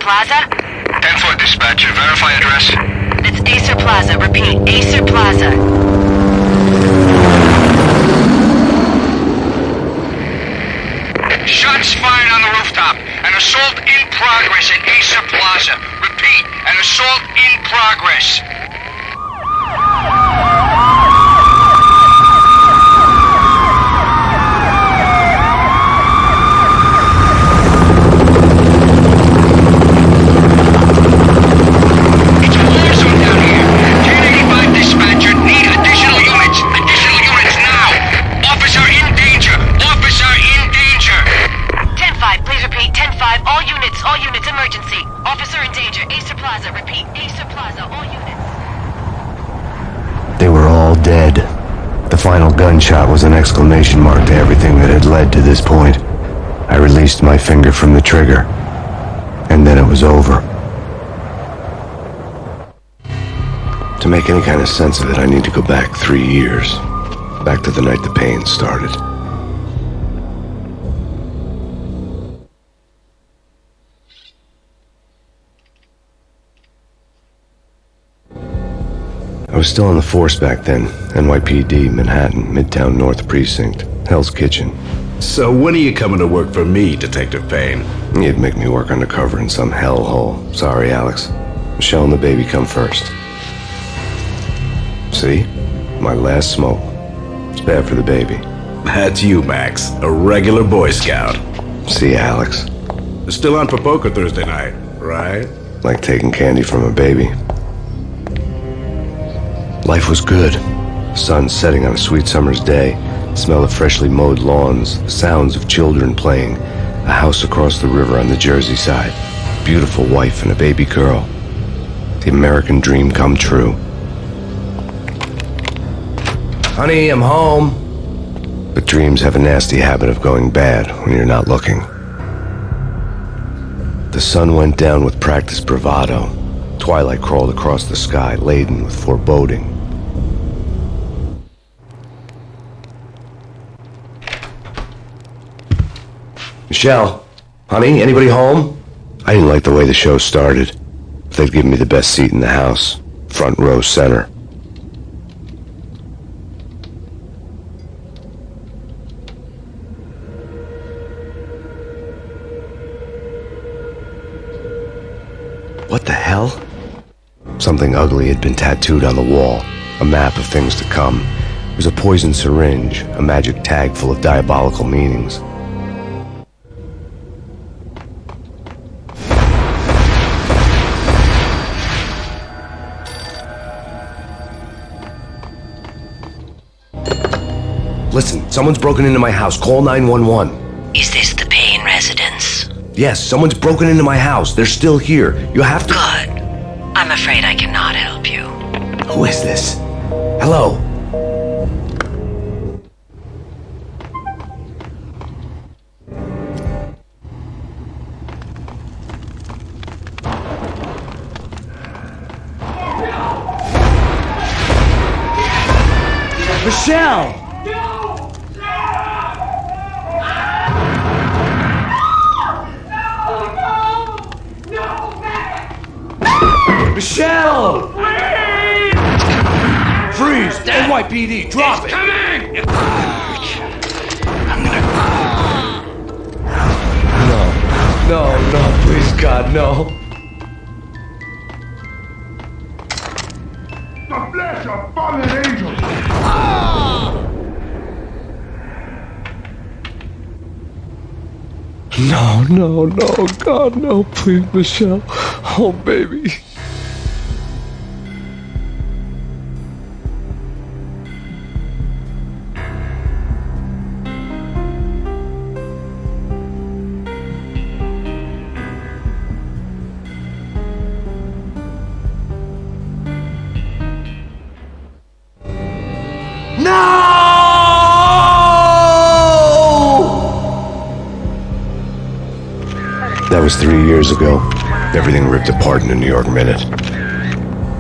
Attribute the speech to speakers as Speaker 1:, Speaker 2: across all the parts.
Speaker 1: Plaza?
Speaker 2: 10-4 dispatcher. Verify address.
Speaker 1: It's Acer Plaza. Repeat, Acer Plaza.
Speaker 2: Shots fired on the rooftop. An assault in progress at Acer Plaza. Repeat, an assault in progress. It's a war zone down here. 1085 dispatcher. Need additional units. Additional units now. Officer in danger. Officer in danger.
Speaker 1: 10-5, please repeat. 10-5, all units, emergency. Officer in danger. Acer Plaza. Repeat, Acer Plaza, all units.
Speaker 3: They were all dead. The final gunshot was an exclamation mark to everything that had led to this point. I released my finger from the trigger, and then it was over. To make any kind of sense of it, I need to go back 3 years. Back to the night the pain started. I was still on the force back then. NYPD, Manhattan, Midtown North Precinct, Hell's Kitchen.
Speaker 4: So when are you coming to work for me, Detective Payne?
Speaker 3: You'd make me work undercover in some hellhole. Sorry, Alex. Michelle and the baby come first. See? My last smoke. It's bad for the baby.
Speaker 4: That's you, Max. A regular Boy Scout.
Speaker 3: See, Alex?
Speaker 4: Still on for poker Thursday night, right?
Speaker 3: Like taking candy from a baby. Life was good. The sun setting on a sweet summer's day, the smell of freshly mowed lawns, the sounds of children playing, a house across the river on the Jersey side, beautiful wife and a baby girl. The American dream come true. Honey, I'm home. But dreams have a nasty habit of going bad when you're not looking. The sun went down with practiced bravado. Twilight crawled across the sky, laden with foreboding. Michelle, honey, anybody home? I didn't like the way the show started. They'd given me the best seat in the house, front row center. What the hell? Something ugly had been tattooed on the wall, a map of things to come. It was a poison syringe, a magic tag full of diabolical meanings. Listen, someone's broken into my house. Call 911.
Speaker 1: Is this the Payne residence?
Speaker 3: Yes, someone's broken into my house. They're still here. You have to...
Speaker 1: Good. I'm afraid I cannot help you.
Speaker 3: Who is this? Hello? Michelle! Michelle! Please! Freeze! NYPD, drop it!
Speaker 2: Coming!
Speaker 3: No, please, God, no.
Speaker 5: The flesh of fallen angels!
Speaker 3: No, God, no, please, Michelle. Oh, baby. That was 3 years ago. Everything ripped apart in a New York minute.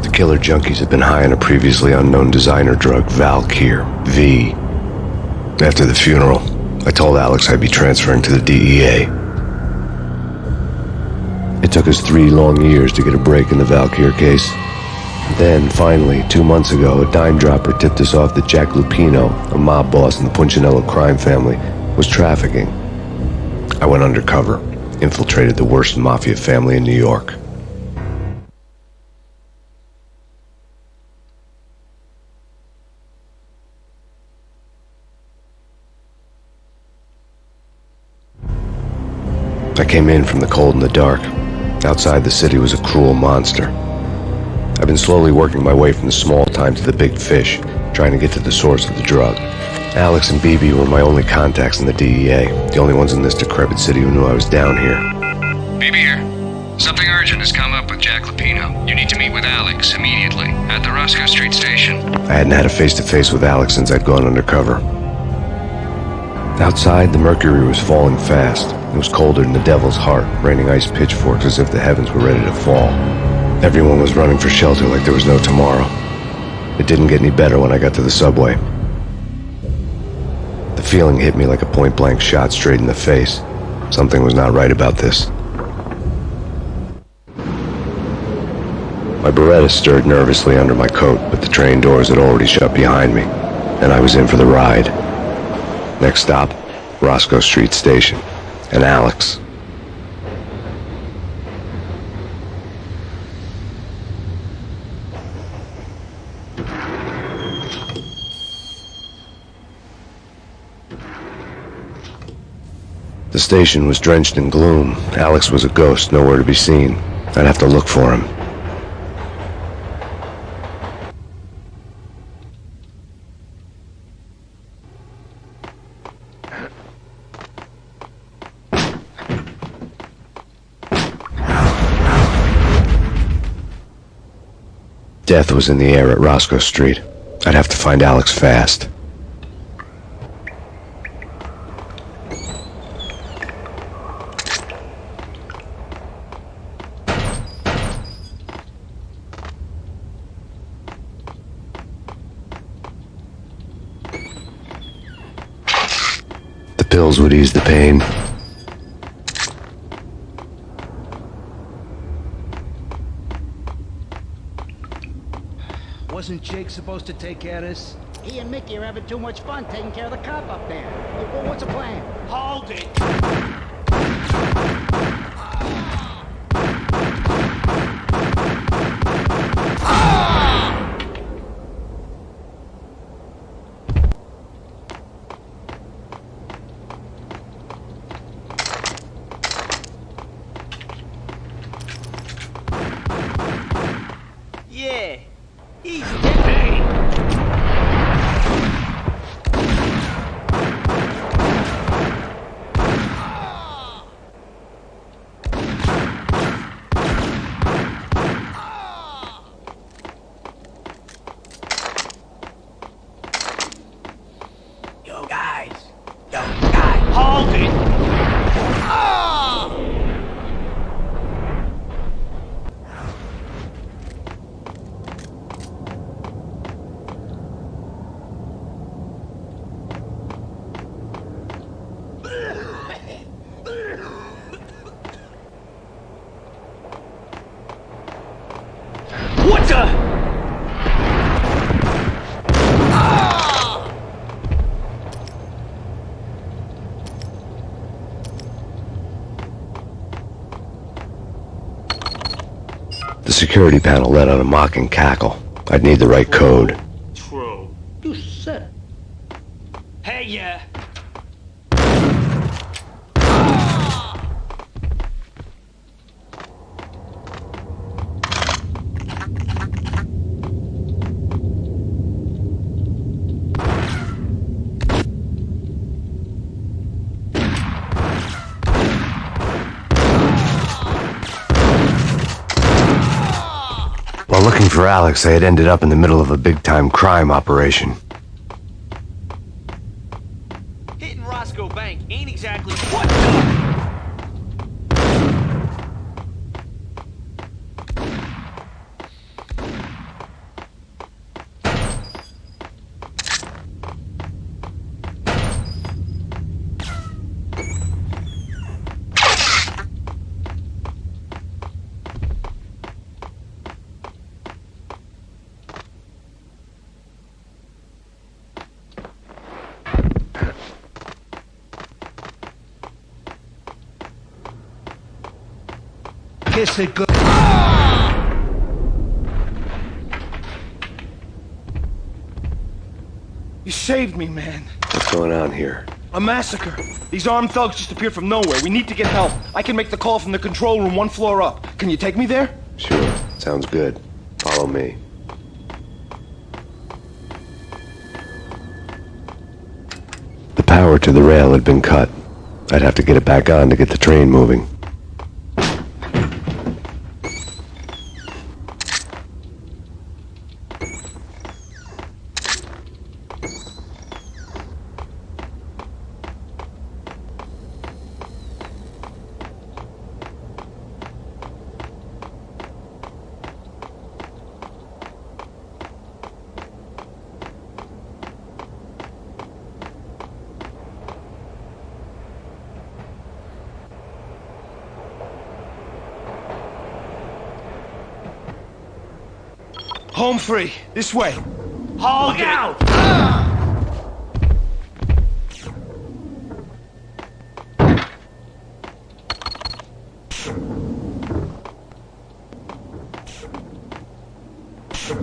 Speaker 3: The killer junkies had been high on a previously unknown designer drug, Valkyr, V. After the funeral, I told Alex I'd be transferring to the DEA. It took us 3 long years to get a break in the Valkyr case. Then, finally, 2 months ago, a dime dropper tipped us off that Jack Lupino, a mob boss in the Punchinello crime family, was trafficking. I went undercover, infiltrated the worst mafia family in New York. I came in from the cold and the dark. Outside the city was a cruel monster. I've been slowly working my way from the small time to the big fish, trying to get to the source of the drug. Alex and BB were my only contacts in the DEA, the only ones in this decrepit city who knew I was down here.
Speaker 2: BB here. Something urgent has come up with Jack Lupino. You need to meet with Alex immediately at the Roscoe Street station.
Speaker 3: I hadn't had a face-to-face with Alex since I'd gone undercover. Outside, the mercury was falling fast. It was colder than the devil's heart, raining ice pitchforks as if the heavens were ready to fall. Everyone was running for shelter like there was no tomorrow. It didn't get any better when I got to the subway. The feeling hit me like a point-blank shot straight in the face. Something was not right about this. My Beretta stirred nervously under my coat, but the train doors had already shut behind me, and I was in for the ride. Next stop, Roscoe Street Station, and Alex. The station was drenched in gloom. Alex was a ghost, nowhere to be seen. I'd have to look for him. Death was in the air at Roscoe Street. I'd have to find Alex fast. The pills would ease the pain.
Speaker 6: Wasn't Jake supposed to take care of this?
Speaker 7: He and Mickey are having too much fun taking care of the cop up there. What's the plan?
Speaker 6: Hold it!
Speaker 7: Yeah, he's Yo guys,
Speaker 6: Hold it! What the?
Speaker 3: The security panel let out a mocking cackle. I'd need the right code.
Speaker 6: True.
Speaker 7: You said it.
Speaker 6: Hey, yeah.
Speaker 3: While looking for Alex, I had ended up in the middle of a big-time crime operation.
Speaker 6: Hitting Roscoe Bank ain't exactly what the...
Speaker 5: kiss it good. You saved me, man.
Speaker 3: What's going on here?
Speaker 5: A massacre. These armed thugs just appeared from nowhere. We need to get help. I can make the call from the control room 1 floor up. Can you take me there?
Speaker 3: Sure, sounds good. Follow me. The power to the rail had been cut. I'd have to get it back on to get the train moving.
Speaker 5: Home free. This way.
Speaker 6: Look out!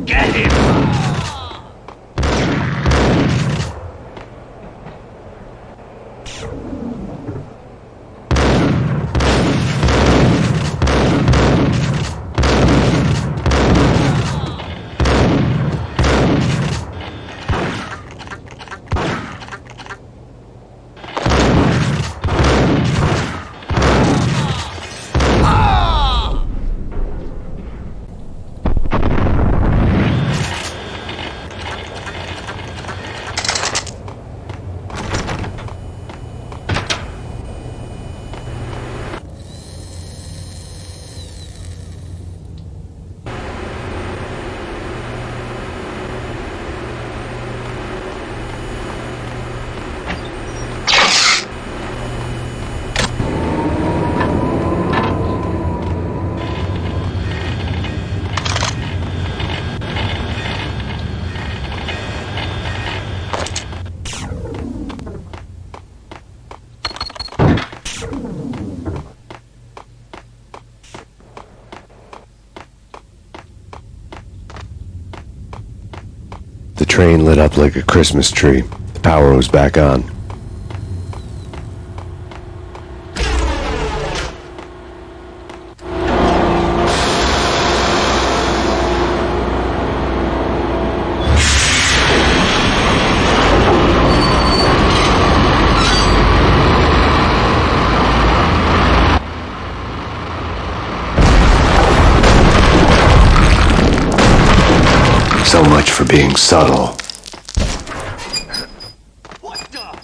Speaker 6: Get him!
Speaker 3: The train lit up like a Christmas tree. The power was back on. So much for being subtle.
Speaker 6: What the?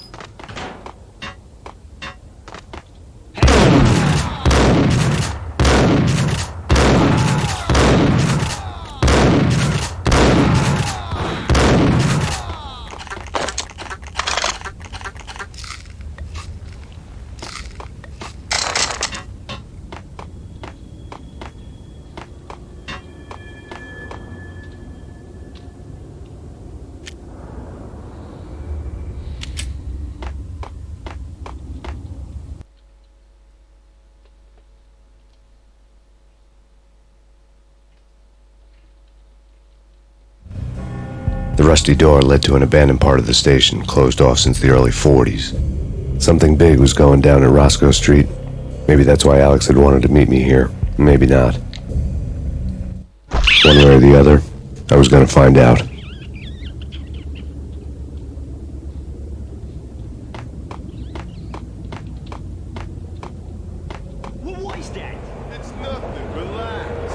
Speaker 3: The rusty door led to an abandoned part of the station, closed off since the early 40s. Something big was going down at Roscoe Street. Maybe that's why Alex had wanted to meet me here. Maybe not. One way or the other, I was going to find out.
Speaker 6: What was that?
Speaker 5: It's nothing. Relax.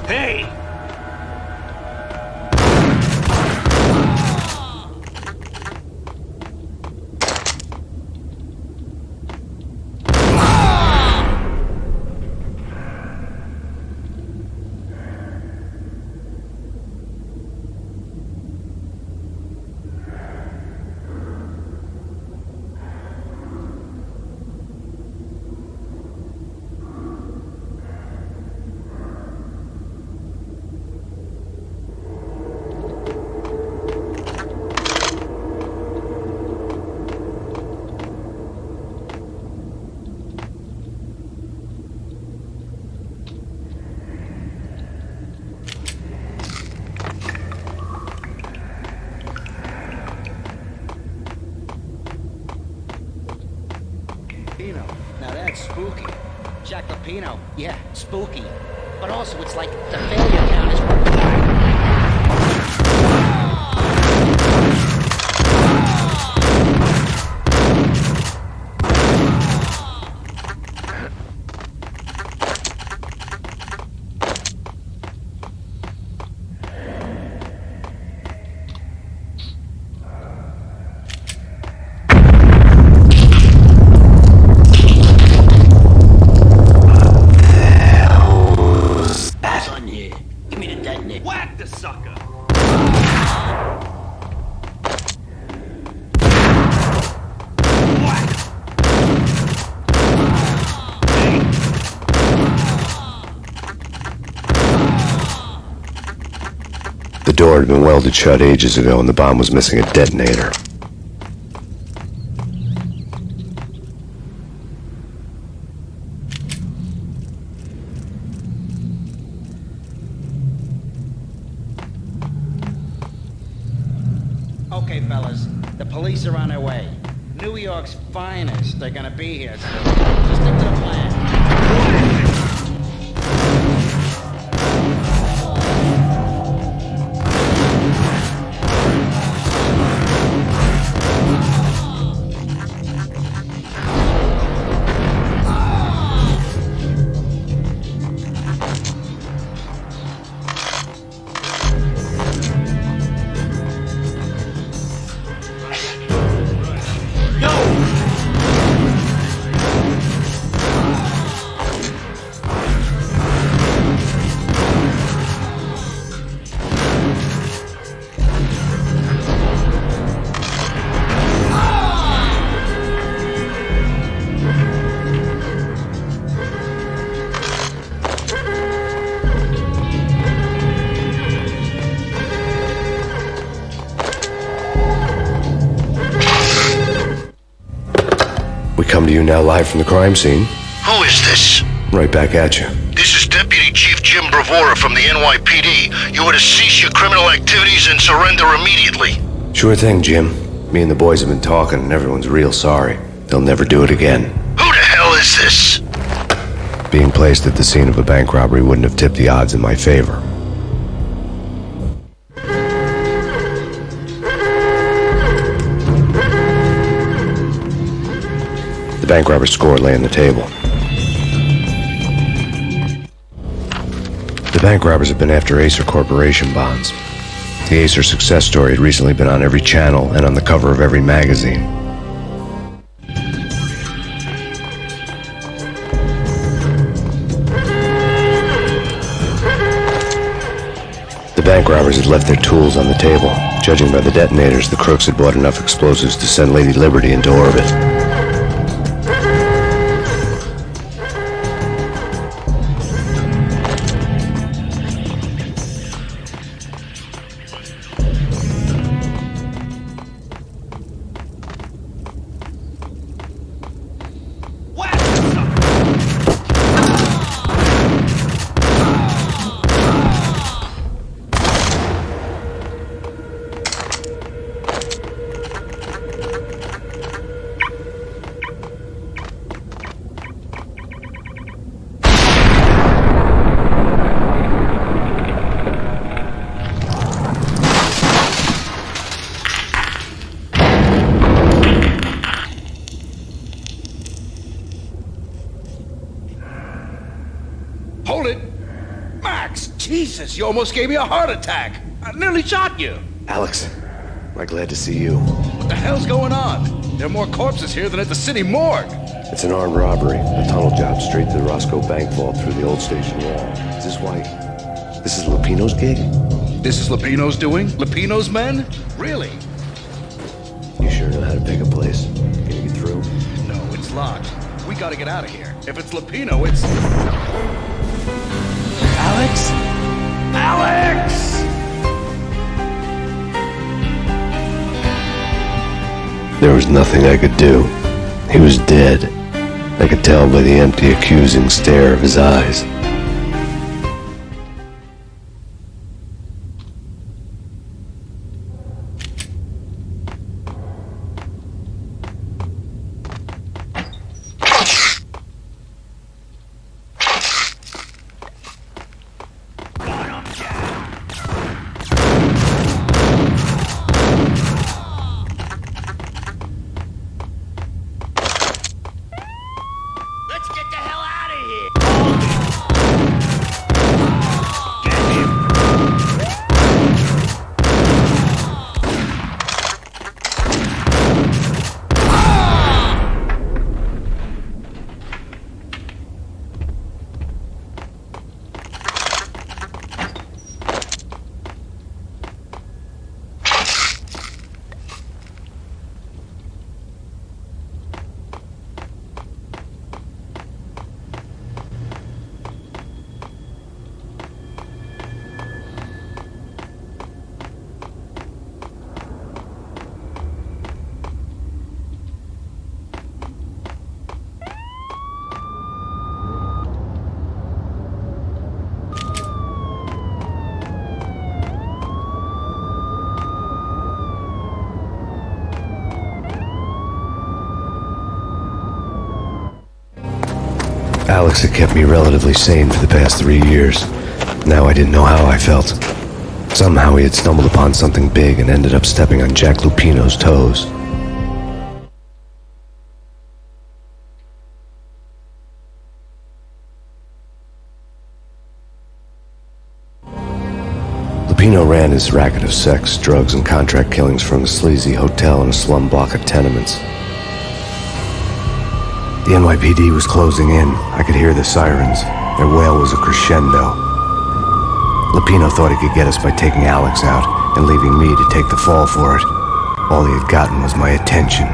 Speaker 6: Hey!
Speaker 7: That's spooky. Jack Lupino, yeah, spooky. But also, it's like the failure count is... Son here. Give me the detonator.
Speaker 6: Whack the sucker!
Speaker 3: The door had been welded shut ages ago and the bomb was missing a detonator.
Speaker 7: Okay, fellas, the police are on their way. New York's finest, they're gonna be here soon. Just stick to the plan.
Speaker 3: We come to you now live from the crime scene.
Speaker 2: Who is this?
Speaker 3: Right back at you.
Speaker 2: This is Deputy Chief Jim Bravura from the NYPD. You are to cease your criminal activities and surrender immediately.
Speaker 3: Sure thing, Jim. Me and the boys have been talking and everyone's real sorry. They'll never do it again.
Speaker 2: Who the hell is this?
Speaker 3: Being placed at the scene of a bank robbery wouldn't have tipped the odds in my favor. The bank robber's score lay on the table. The bank robbers have been after Acer Corporation bonds. The Acer success story had recently been on every channel and on the cover of every magazine. The bank robbers had left their tools on the table. Judging by the detonators, the crooks had bought enough explosives to send Lady Liberty into orbit.
Speaker 6: Whack the sucker!
Speaker 4: Hold it! Max! Jesus, you almost gave me a heart attack! I nearly shot you!
Speaker 3: Alex, we're glad to see you.
Speaker 4: What the hell's going on? There are more corpses here than at the city morgue!
Speaker 3: It's an armed robbery. A tunnel job straight to the Roscoe Bank vault through the old station wall. Is this why... This is Lupino's gig?
Speaker 4: This is Lupino's doing? Lupino's men? Really?
Speaker 3: You sure know how to pick a place? Can you get through?
Speaker 4: No, it's locked. We gotta get out of here. If it's Lupino, it's... Alex? Alex!
Speaker 3: There was nothing I could do. He was dead. I could tell by the empty, accusing stare of his eyes. Alex had kept me relatively sane for the past 3 years. Now I didn't know how I felt. Somehow he had stumbled upon something big and ended up stepping on Jack Lupino's toes. Lupino ran his racket of sex, drugs, and contract killings from a sleazy hotel in a slum block of tenements. The NYPD was closing in. I could hear the sirens. Their wail was a crescendo. Lupino thought he could get us by taking Alex out and leaving me to take the fall for it. All he had gotten was my attention.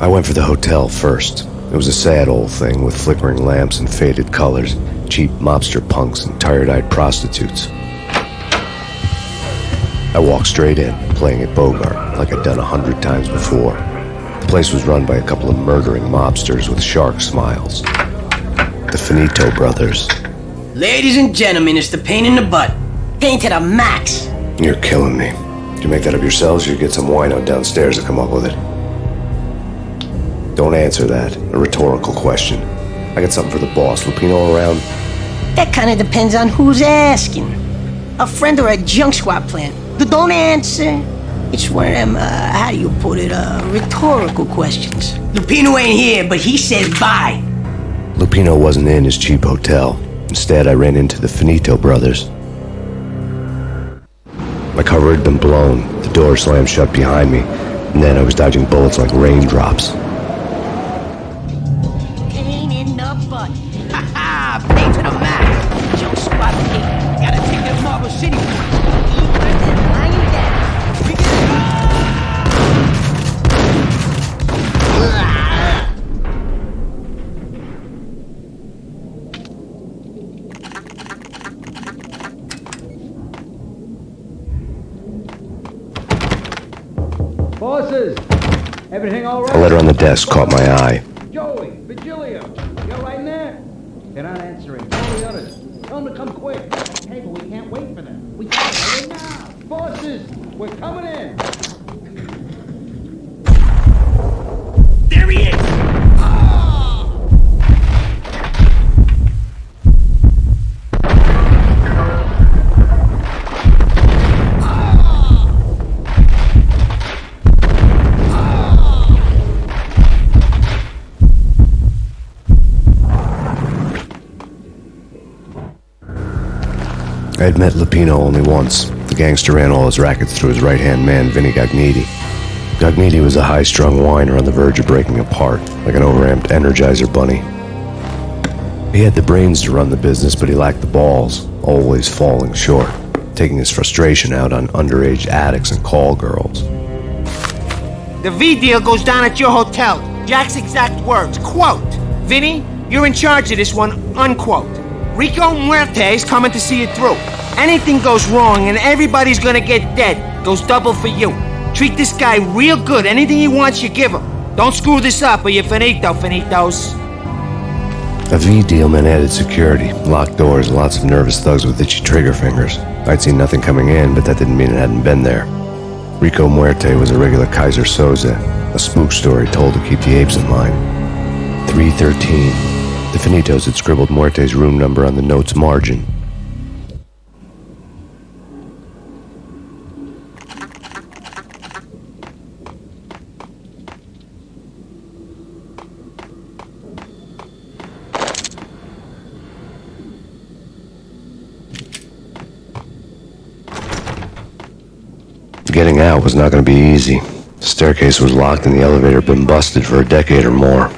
Speaker 3: I went for the hotel first. It was a sad old thing with flickering lamps and faded colors, cheap mobster punks and tired-eyed prostitutes. I walked straight in, playing at Bogart like I'd done 100 times before. The place was run by a couple of murdering mobsters with shark smiles. The Finito brothers.
Speaker 8: Ladies and gentlemen, it's the pain in the butt. Pain to the max.
Speaker 3: You're killing me. Did you make that up yourselves, or you get some wino downstairs to come up with it? Don't answer that. A rhetorical question. I got something for the boss. Lupino around?
Speaker 8: That kind of depends on who's asking. A friend or a junk squad plant. Don't answer. It's one of them, how do you put it, rhetorical questions. Lupino ain't here, but he said bye.
Speaker 3: Lupino wasn't in his cheap hotel. Instead, I ran into the Finito brothers. My cover had been blown. The door slammed shut behind me, and then I was dodging bullets like raindrops.
Speaker 8: Pain in the butt. Ha ha! Pain to the max. Junk squad plant. Gotta take that Marble City point. Deeper than lying down.
Speaker 9: Bosses, everything all right?
Speaker 3: A letter on the desk caught my eye.
Speaker 9: Joey, Virgilio, you're right in there? They're not answering. All the others. Tell them to come quick. Hey, but we can't wait for them. We gotta go in now. Bosses, we're coming in.
Speaker 6: There he is!
Speaker 3: I had met Lupino only once. The gangster ran all his rackets through his right-hand man, Vinny Gagniti. Gagniti was a high-strung whiner on the verge of breaking apart, like an overamped Energizer bunny. He had the brains to run the business, but he lacked the balls, always falling short, taking his frustration out on underage addicts and call girls.
Speaker 10: The V deal goes down at your hotel. Jack's exact words, quote, "Vinny, you're in charge of this one," unquote. Rico Muerte's coming to see it through. Anything goes wrong and everybody's gonna get dead. Goes double for you. Treat this guy real good. Anything he wants, you give him. Don't screw this up or you're finito, finitos.
Speaker 3: A V deal meant added security, locked doors, and lots of nervous thugs with itchy trigger fingers. I'd seen nothing coming in, but that didn't mean it hadn't been there. Rico Muerte was a regular Kaiser Soze, a spook story told to keep the apes in line. 313. The Finitos had scribbled Muerte's room number on the note's margin. Getting out was not going to be easy. The staircase was locked and the elevator had been busted for a decade or more.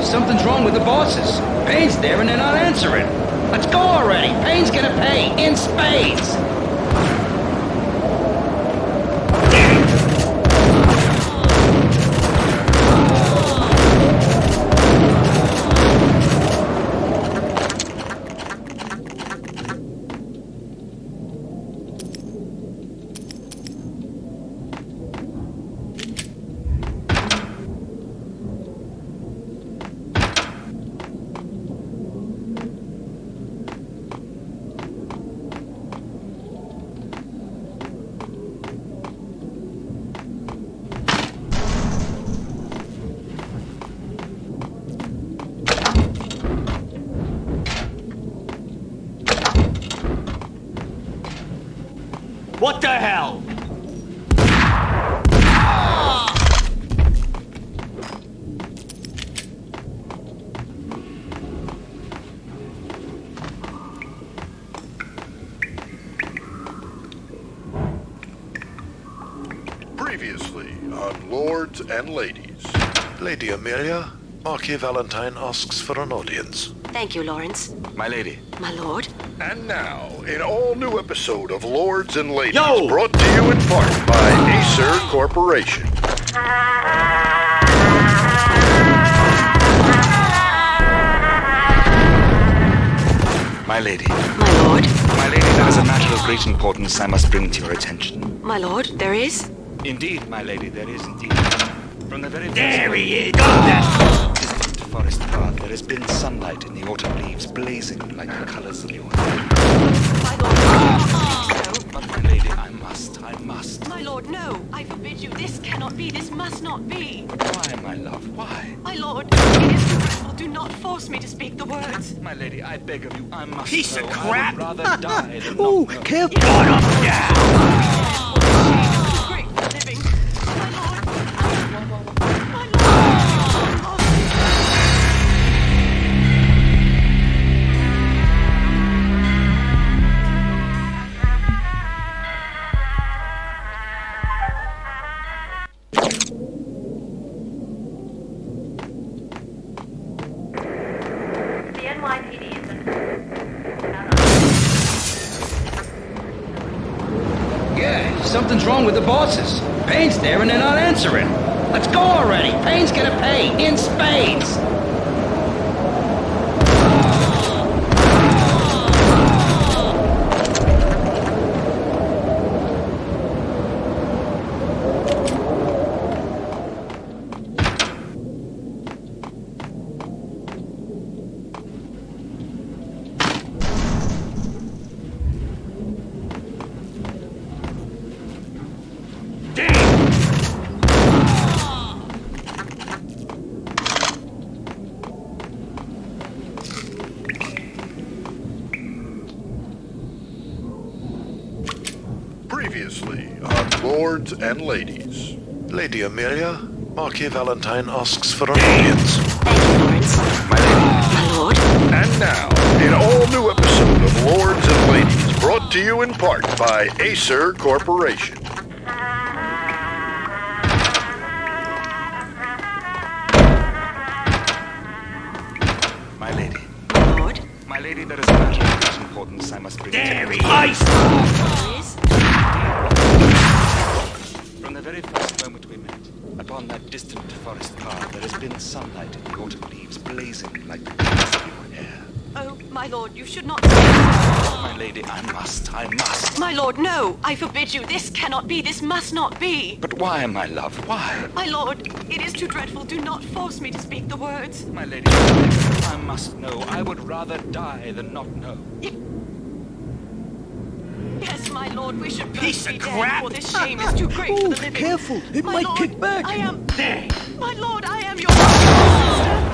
Speaker 9: something's wrong with the bosses. Payne's there and they're not answering. Let's go already. Payne's gonna pay in spades.
Speaker 6: What the hell?
Speaker 11: Previously on Lords and Ladies. Lady Amelia, Marquis Valentine asks for an audience.
Speaker 1: Thank you, Lawrence.
Speaker 6: My lady.
Speaker 1: My lord.
Speaker 11: And now, an all-new episode of Lords and Ladies,
Speaker 6: Yo!
Speaker 11: brought to you in part by Acer Corporation.
Speaker 12: My lady.
Speaker 1: My lord.
Speaker 12: My lady, there is a matter of great importance I must bring to your attention.
Speaker 1: My lord, there is?
Speaker 12: Indeed, my lady, there is indeed. From the very
Speaker 10: There he is!
Speaker 12: distant forest path, there has been sunlight in the autumn leaves blazing like the colors of your hair.
Speaker 1: My lord, I cannot speak so.
Speaker 12: But my lady, I must.
Speaker 1: My lord, no. I forbid you. This cannot be. This must not be.
Speaker 12: But why, my love, why?
Speaker 1: My lord, it is too dreadful. Do not force me to speak the words.
Speaker 12: My lady, I beg of you, I must
Speaker 10: Piece
Speaker 12: know.
Speaker 10: of crap!
Speaker 12: I would rather die than
Speaker 9: Ooh,
Speaker 12: not know.
Speaker 9: careful.
Speaker 10: Shut up, Jack!
Speaker 1: Too great for living. My lord. My lord.
Speaker 13: The NYPD has been...
Speaker 9: Yeah, something's wrong with the bosses. Payne's there and they're not answering. Let's go already. Payne's gonna pay in spades.
Speaker 11: Previously on Lords and Ladies. Lady Amelia, Marquis Valentine asks for an audience.
Speaker 1: Thank you, Lawrence.
Speaker 12: My lady.
Speaker 1: My lord.
Speaker 11: And now, an all-new episode of Lords and Ladies, brought to you in part by Acer Corporation.
Speaker 12: My lady.
Speaker 1: My lord.
Speaker 12: My lady, there is a matter of great importance I must bring to
Speaker 10: There
Speaker 12: your
Speaker 10: he
Speaker 12: attention.
Speaker 1: There is?
Speaker 12: From the very first moment we met, upon that distant forest path, there has been sunlight in the autumn leaves blazing like the colors of your hair.
Speaker 1: Oh, my lord, you should not...
Speaker 12: My lady, I must.
Speaker 1: My lord, no. I forbid you. This cannot be. This must not be.
Speaker 12: But why, my love, why?
Speaker 1: My lord, it is too dreadful. Do not force me to speak the words.
Speaker 12: My lady, I must know. I would rather die than not know.
Speaker 1: Yes, my lord, we should both
Speaker 10: Piece
Speaker 1: be
Speaker 10: of
Speaker 1: dead,
Speaker 10: crap!
Speaker 1: for this shame is too great for
Speaker 9: Ooh,
Speaker 1: the living.
Speaker 9: careful. It
Speaker 1: My
Speaker 9: might
Speaker 1: lord,
Speaker 9: kick back.
Speaker 1: I am...
Speaker 10: There!
Speaker 1: My lord, I am your sister.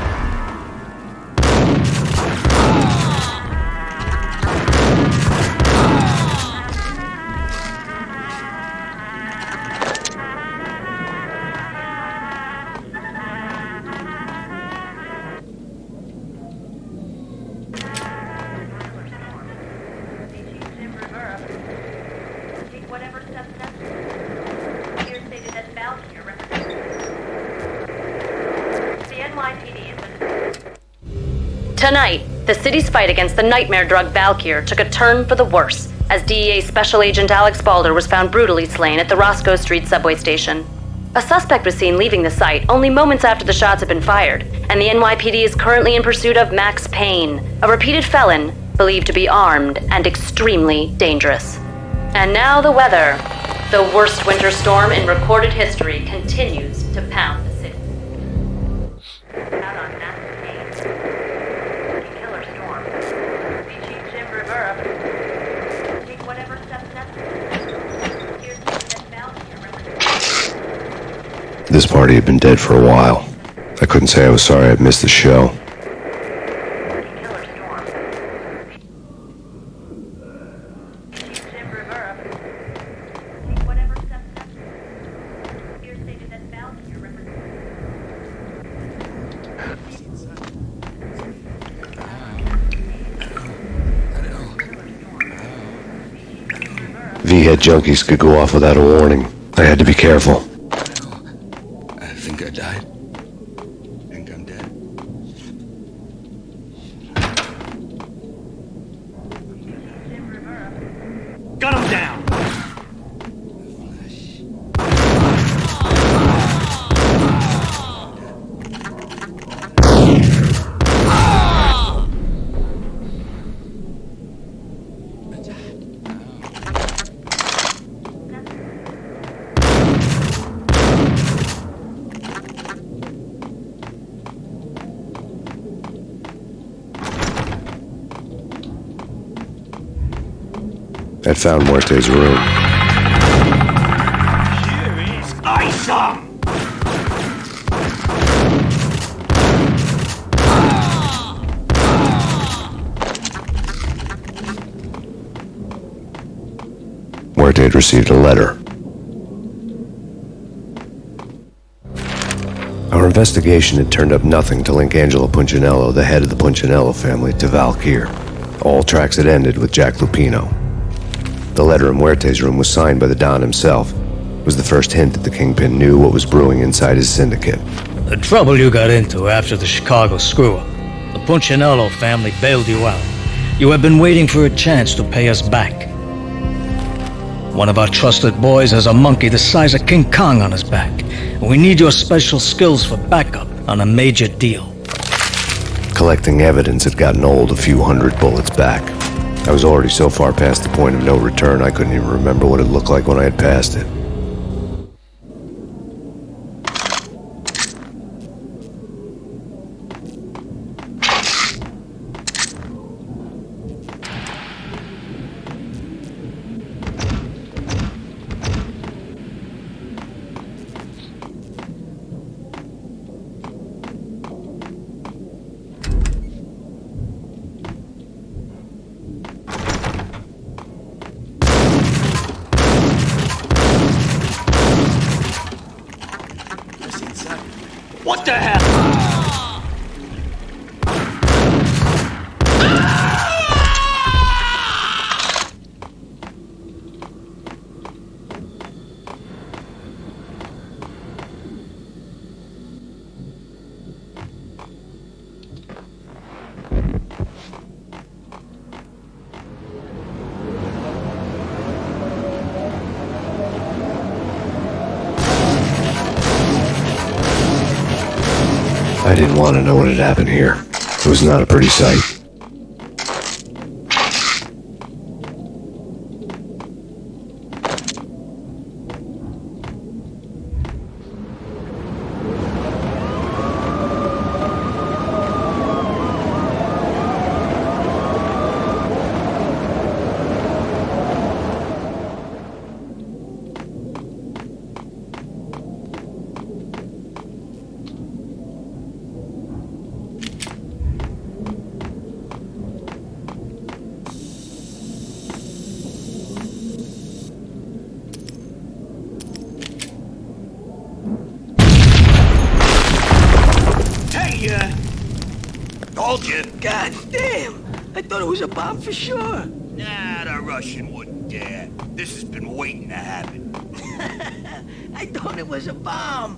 Speaker 13: Take whatever steps necessary. Here stated as bound to your record. The NYPD
Speaker 14: Tonight, the city's fight against the nightmare drug Valkyr took a turn for the worse, as DEA Special Agent Alex Balder was found brutally slain at the Roscoe Street subway station. A suspect was seen leaving the site only moments after the shots had been fired, and the NYPD is currently in pursuit of Max Payne, a repeated felon believed to be armed and extremely dangerous. And now the weather. The worst winter storm in recorded history continues to pound the city.
Speaker 13: Out on Max Payne. Killer storm. VG Jim Rivera. Take whatever steps necessary. Here's that Valkyr represents.
Speaker 3: This party had been dead for a while. I couldn't say I was sorry I'd missed the show. V-head junkies could go off without a warning. I had to be careful.
Speaker 11: I think I died. I think I'm dead.
Speaker 6: Gun him down!
Speaker 3: I'd found Muerte's room.
Speaker 6: Here is Isom!
Speaker 3: Muerte had received a letter. Our investigation had turned up nothing to link Angelo Punchinello, the head of the Punchinello family, to Valkyr. All tracks had ended with Jack Lupino. The letter in Muerte's room was signed by the Don himself. It was the first hint that the Kingpin knew what was brewing inside his syndicate.
Speaker 15: The trouble you got into after the Chicago screw-up. The Punchinello family bailed you out. You have been waiting for a chance to pay us back. One of our trusted boys has a monkey the size of King Kong on his back. We need your special skills for backup on a major deal.
Speaker 3: Collecting evidence had gotten old a few hundred bullets back. I was already so far past the point of no return I couldn't even remember what it looked like when I had passed it.
Speaker 6: What the hell?
Speaker 3: I didn't want to know what had happened here. It was not a pretty sight.
Speaker 6: Told you.
Speaker 8: God damn! I thought it was a bomb for sure.
Speaker 6: Nah, the Russian wouldn't dare. This has been waiting to happen.
Speaker 8: I thought it was a bomb.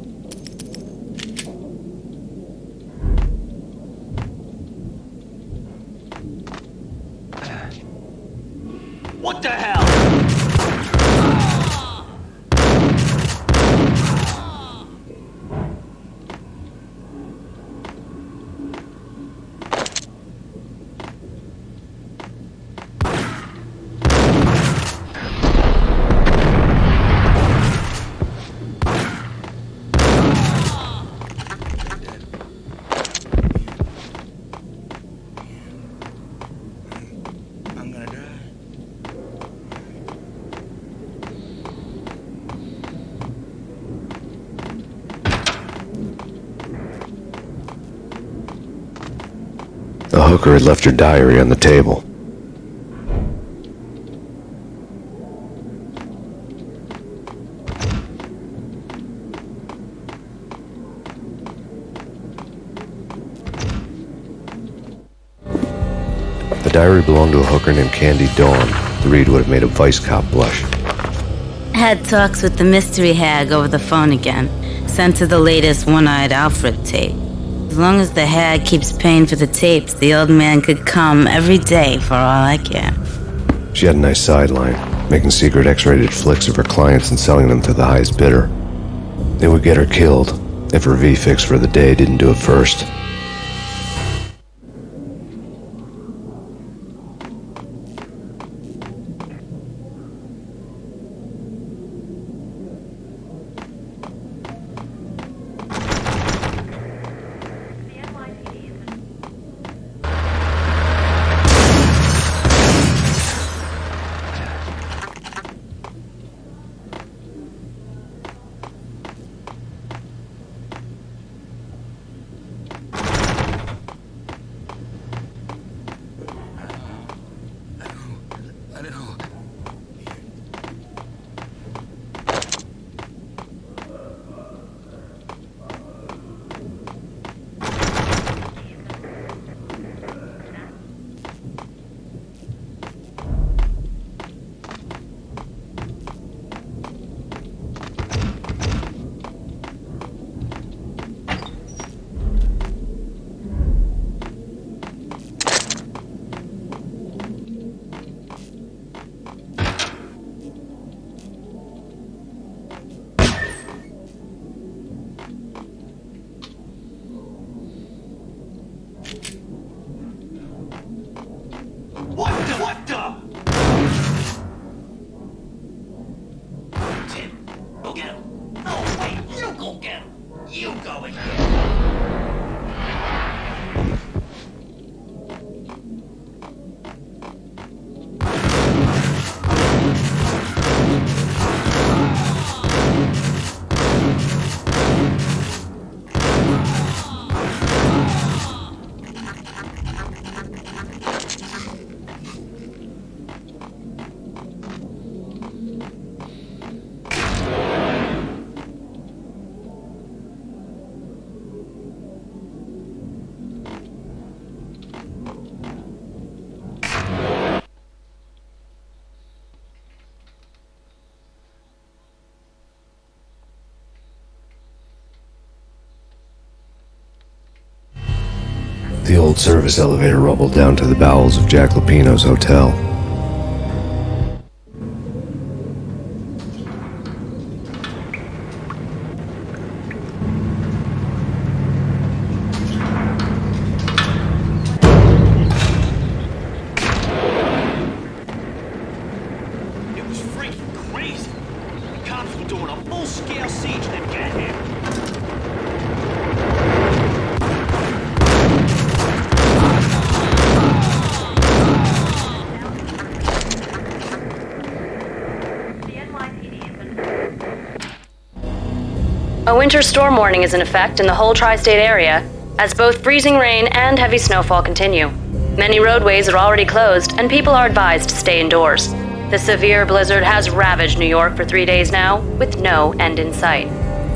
Speaker 3: The hooker had left her diary on the table. The diary belonged to a hooker named Candy Dawn. The read would have made a vice cop blush.
Speaker 16: Had talks with the mystery hag over the phone again. Sent her the latest One-Eyed Alfred tape. As long as the hag keeps paying for the tapes, the old man could come every day for all I care.
Speaker 3: She had a nice sideline, making secret X-rated flicks of her clients and selling them to the highest bidder. It would get her killed if her V-fix for the day didn't do it first.
Speaker 2: What the? Tim, go get him. No, wait, you go get him. You go and get him.
Speaker 3: The old service elevator rumbled down to the bowels of Jack Lupino's hotel.
Speaker 2: It was freaking crazy. The cops were doing a full-scale siege to get here.
Speaker 14: A winter storm warning is in effect in the whole tri-state area, as both freezing rain and heavy snowfall continue. Many roadways are already closed, and people are advised to stay indoors. The severe blizzard has ravaged New York for 3 days now, with no end in sight.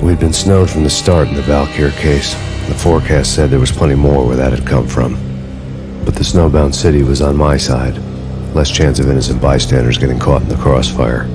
Speaker 3: We'd been snowed from the start in the Valkyr case. The forecast said there was plenty more where that had come from. But the snowbound city was on my side. Less chance of innocent bystanders getting caught in the crossfire.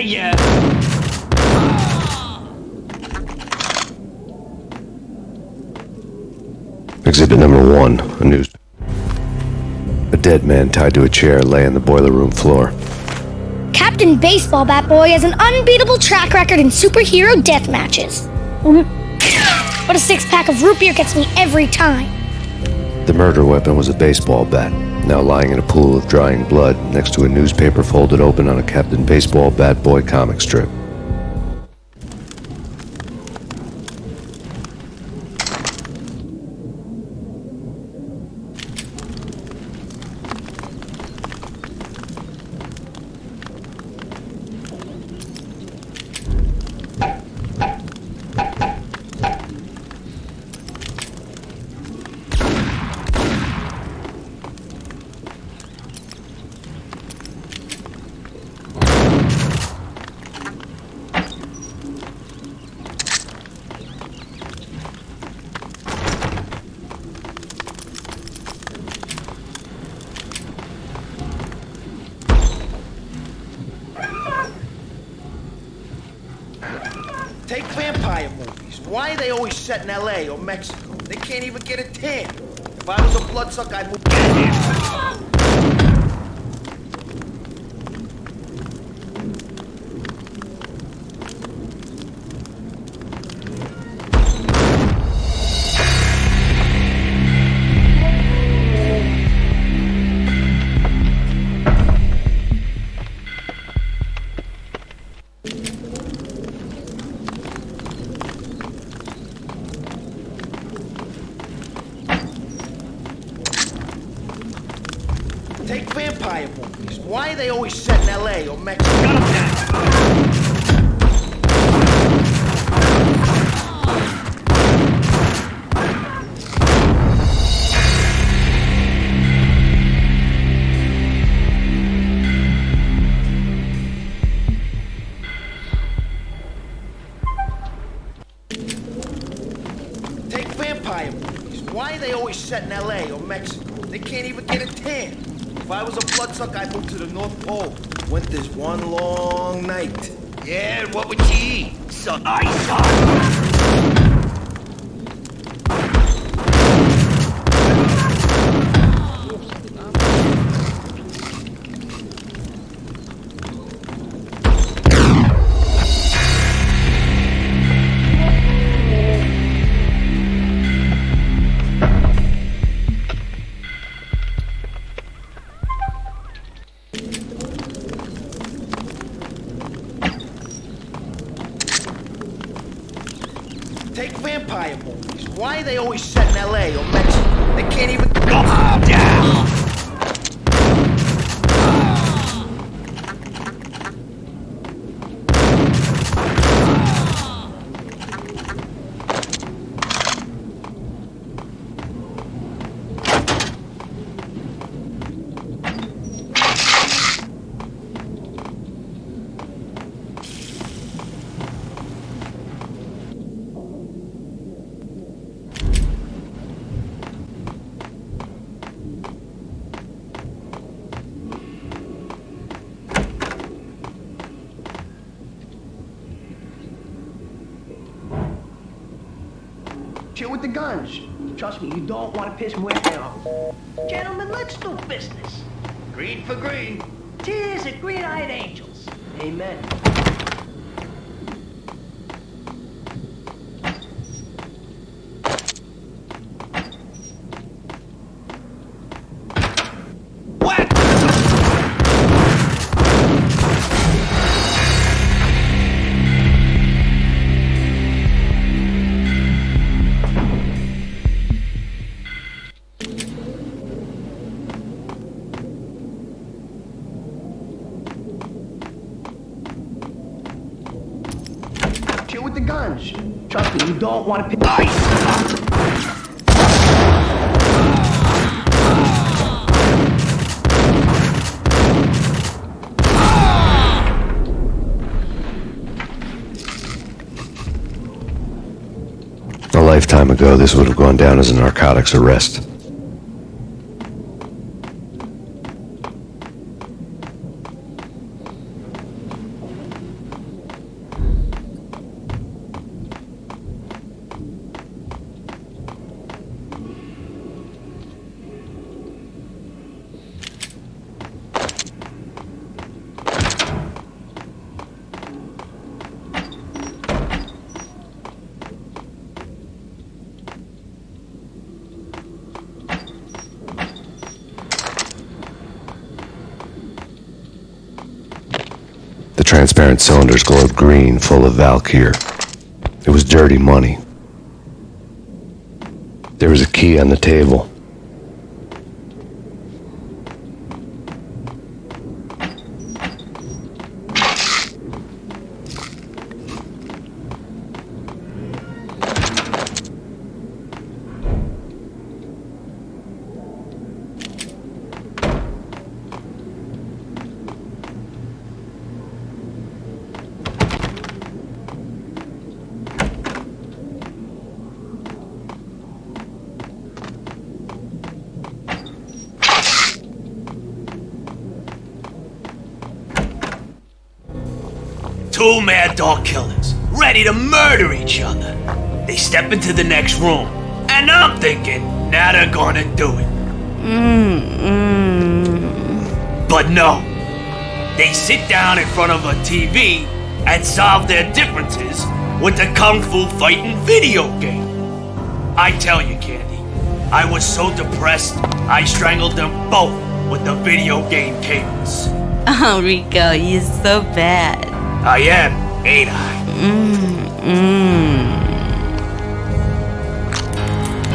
Speaker 9: ya!
Speaker 3: Exhibit number 1, a news. A dead man tied to a chair lay on the boiler room floor.
Speaker 17: Captain Baseball Bat Boy has an unbeatable track record in superhero death matches. But a six-pack of root beer gets me every time.
Speaker 3: The murder weapon was a baseball bat, now lying in a pool of drying blood next to a newspaper folded open on a Captain Baseball Bat Boy comic strip.
Speaker 4: Take vampire movies. Why are they always set in LA or Mexico? They can't even get a tan. If I was a bloodsucker, I'd move Take vampire movies. Why are they always set in LA or Mexico? Take vampire movies. Why are they always set in LA or Mexico? They can't even get a tan. If I was a bloodsucker, I'd move to the North Pole. Winter's one long night.
Speaker 6: Yeah, and what would you eat? Some ice on.
Speaker 4: Take vampire movies. Why are they always set in LA or Mexico? They can't even calm down.
Speaker 8: Chill with the guns. Trust me, you don't want to piss Muerte off. Gentlemen, let's do business.
Speaker 6: Green for green.
Speaker 8: Tears of green-eyed angels. Amen. Chill with the guns. Trust me, you don't want to piss.
Speaker 3: A lifetime ago, this would have gone down as a narcotics arrest. Transparent cylinders glowed green, full of Valkyr. It was dirty money. There was a key on the table.
Speaker 6: Two mad dog killers, ready to murder each other. They step into the next room, and I'm thinking, now they're gonna do it. But no. They sit down in front of a TV and solve their differences with the Kung Fu fighting video game. I tell you, Candy, I was so depressed, I strangled them both with the video game cables.
Speaker 16: Oh, Rico, you're so bad.
Speaker 6: I am, ain't I?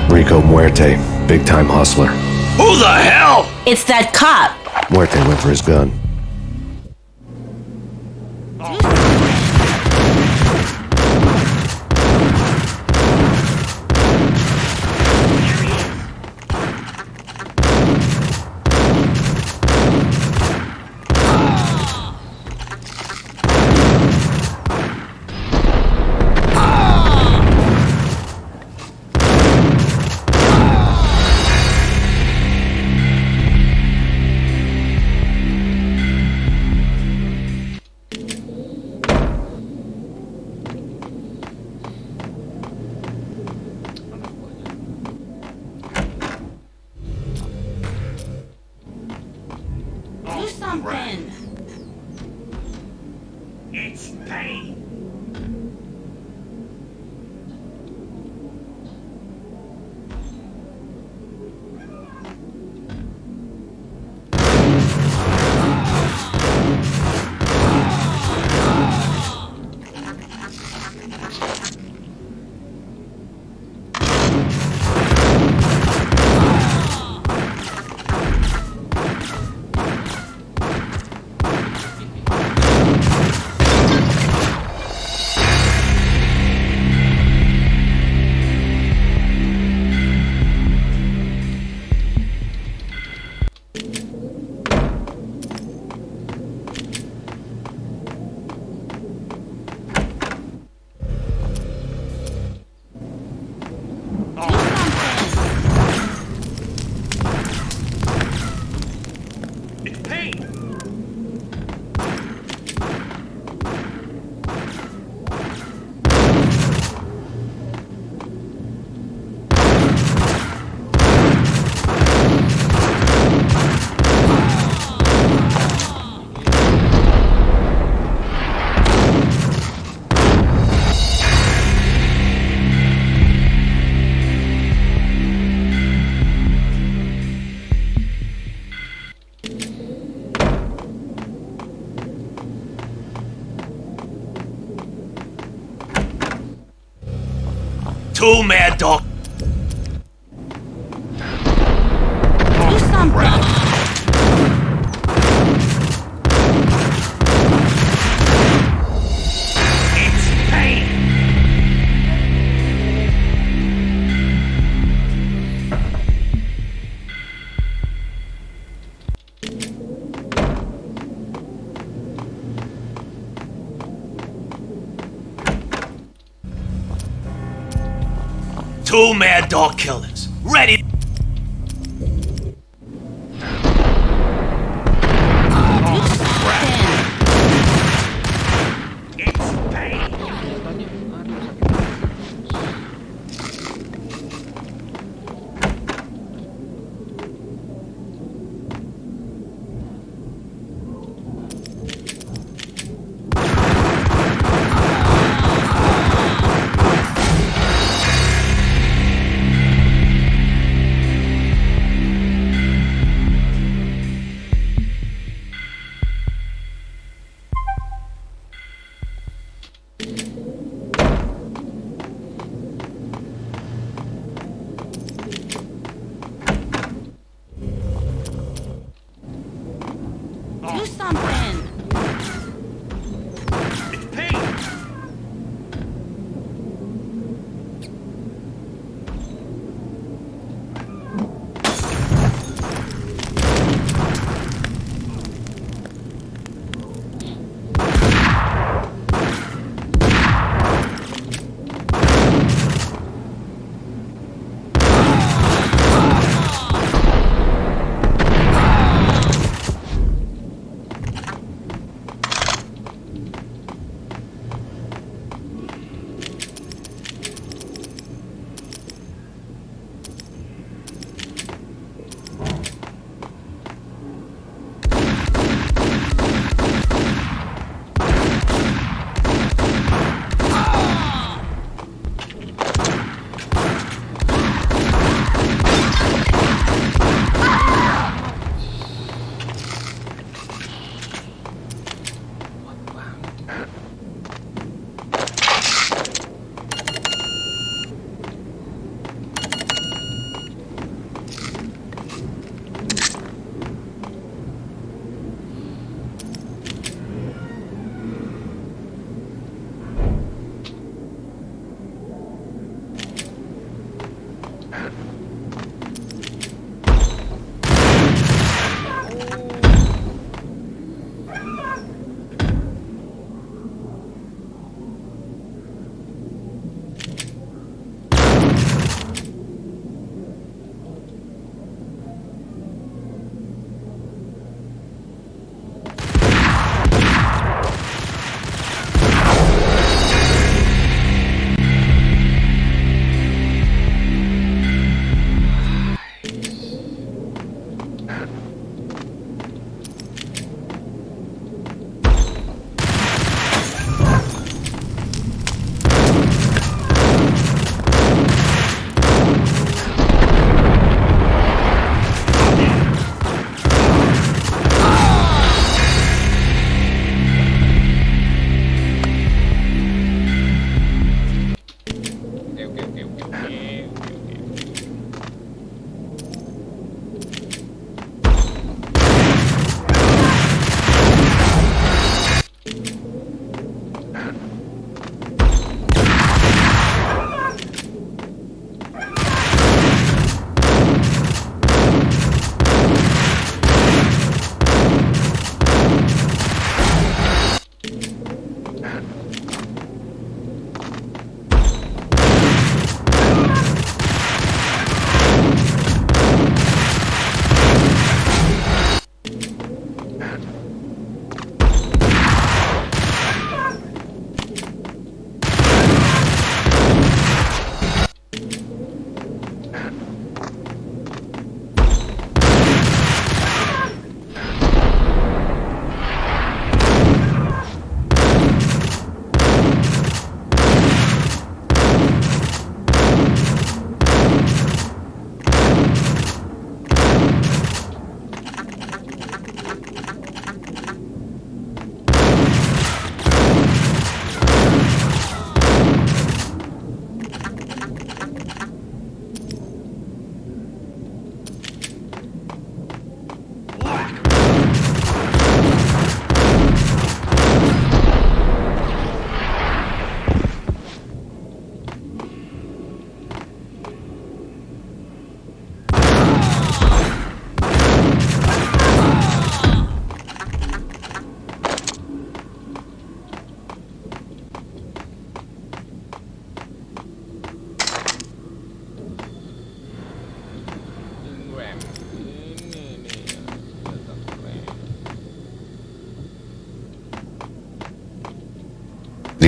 Speaker 3: Rico Muerte, big-time hustler.
Speaker 6: Who the hell?
Speaker 16: It's that cop.
Speaker 3: Muerte went for his gun.
Speaker 16: Do something.
Speaker 6: It's Payne. Two mad dog.
Speaker 16: Do something.
Speaker 6: It's Payne. Two mad dog killers, ready. It's Payne.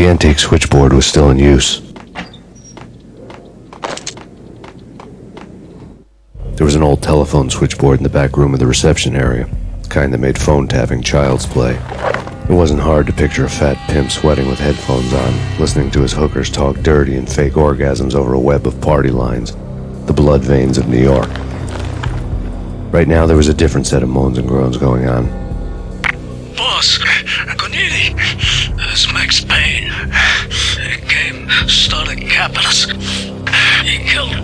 Speaker 3: The antique switchboard was still in use. There was an old telephone switchboard in the back room of the reception area, the kind that made phone tapping child's play. It wasn't hard to picture a fat pimp sweating with headphones on, listening to his hookers talk dirty and fake orgasms over a web of party lines, the blood veins of New York. Right now there was a different set of moans and groans going on.
Speaker 15: Boss, Cornelia, it's Max Payne. He came, started capping us. He killed him.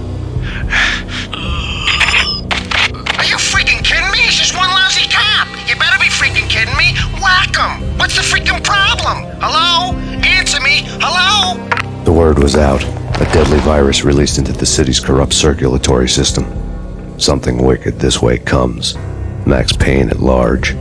Speaker 10: Are you freaking kidding me? He's just one lousy cop. You better be freaking kidding me. Whack him. What's the freaking problem? Hello? Answer me. Hello?
Speaker 3: The word was out. A deadly virus released into the city's corrupt circulatory system. Something wicked this way comes. Max Payne at large.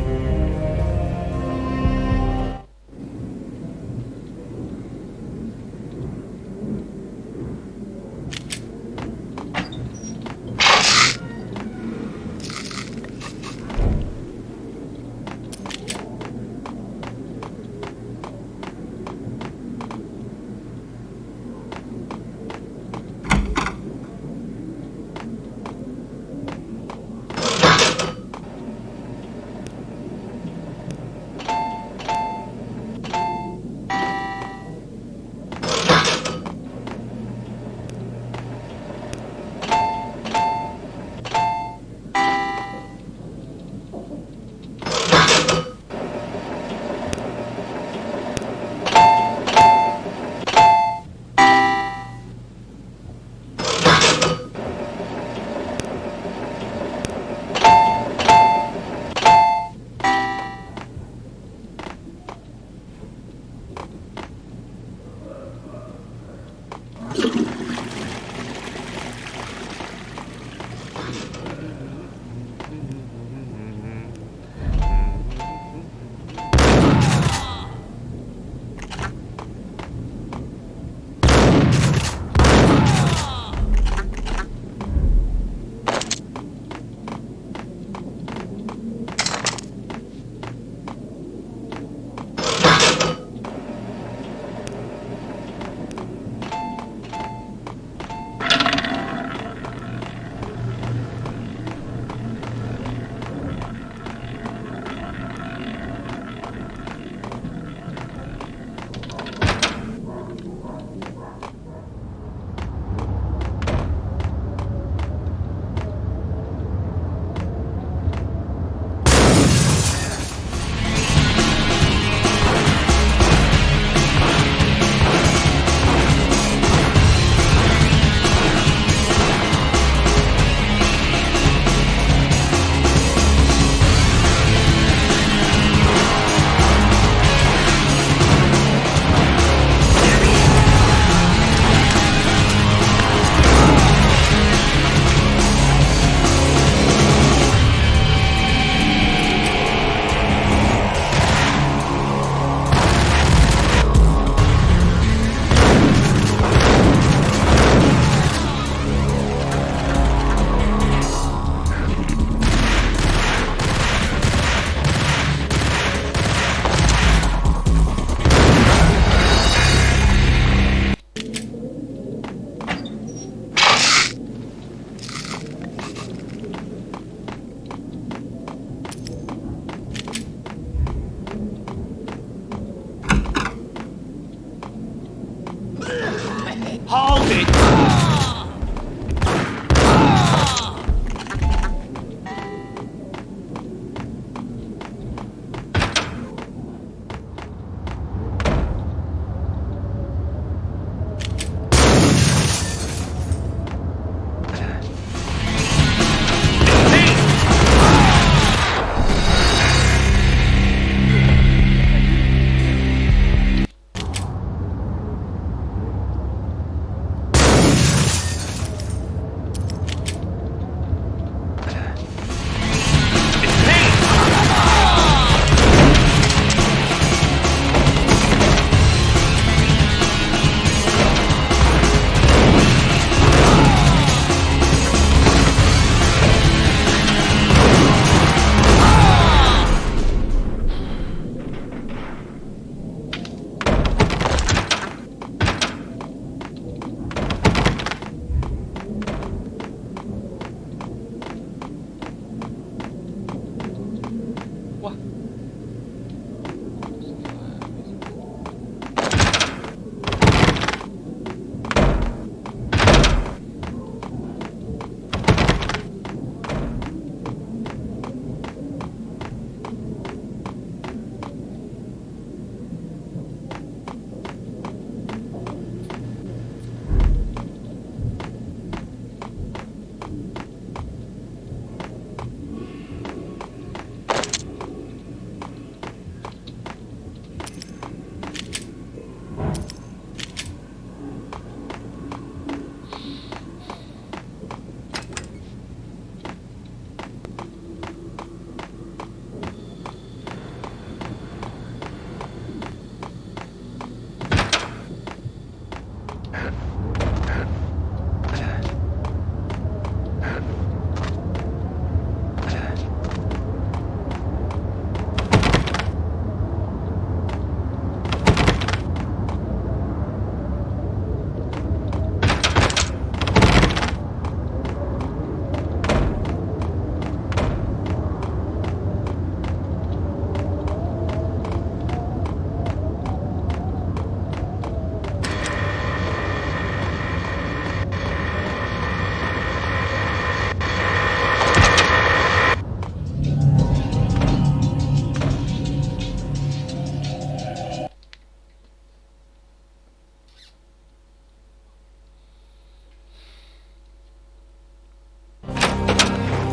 Speaker 6: Hold it!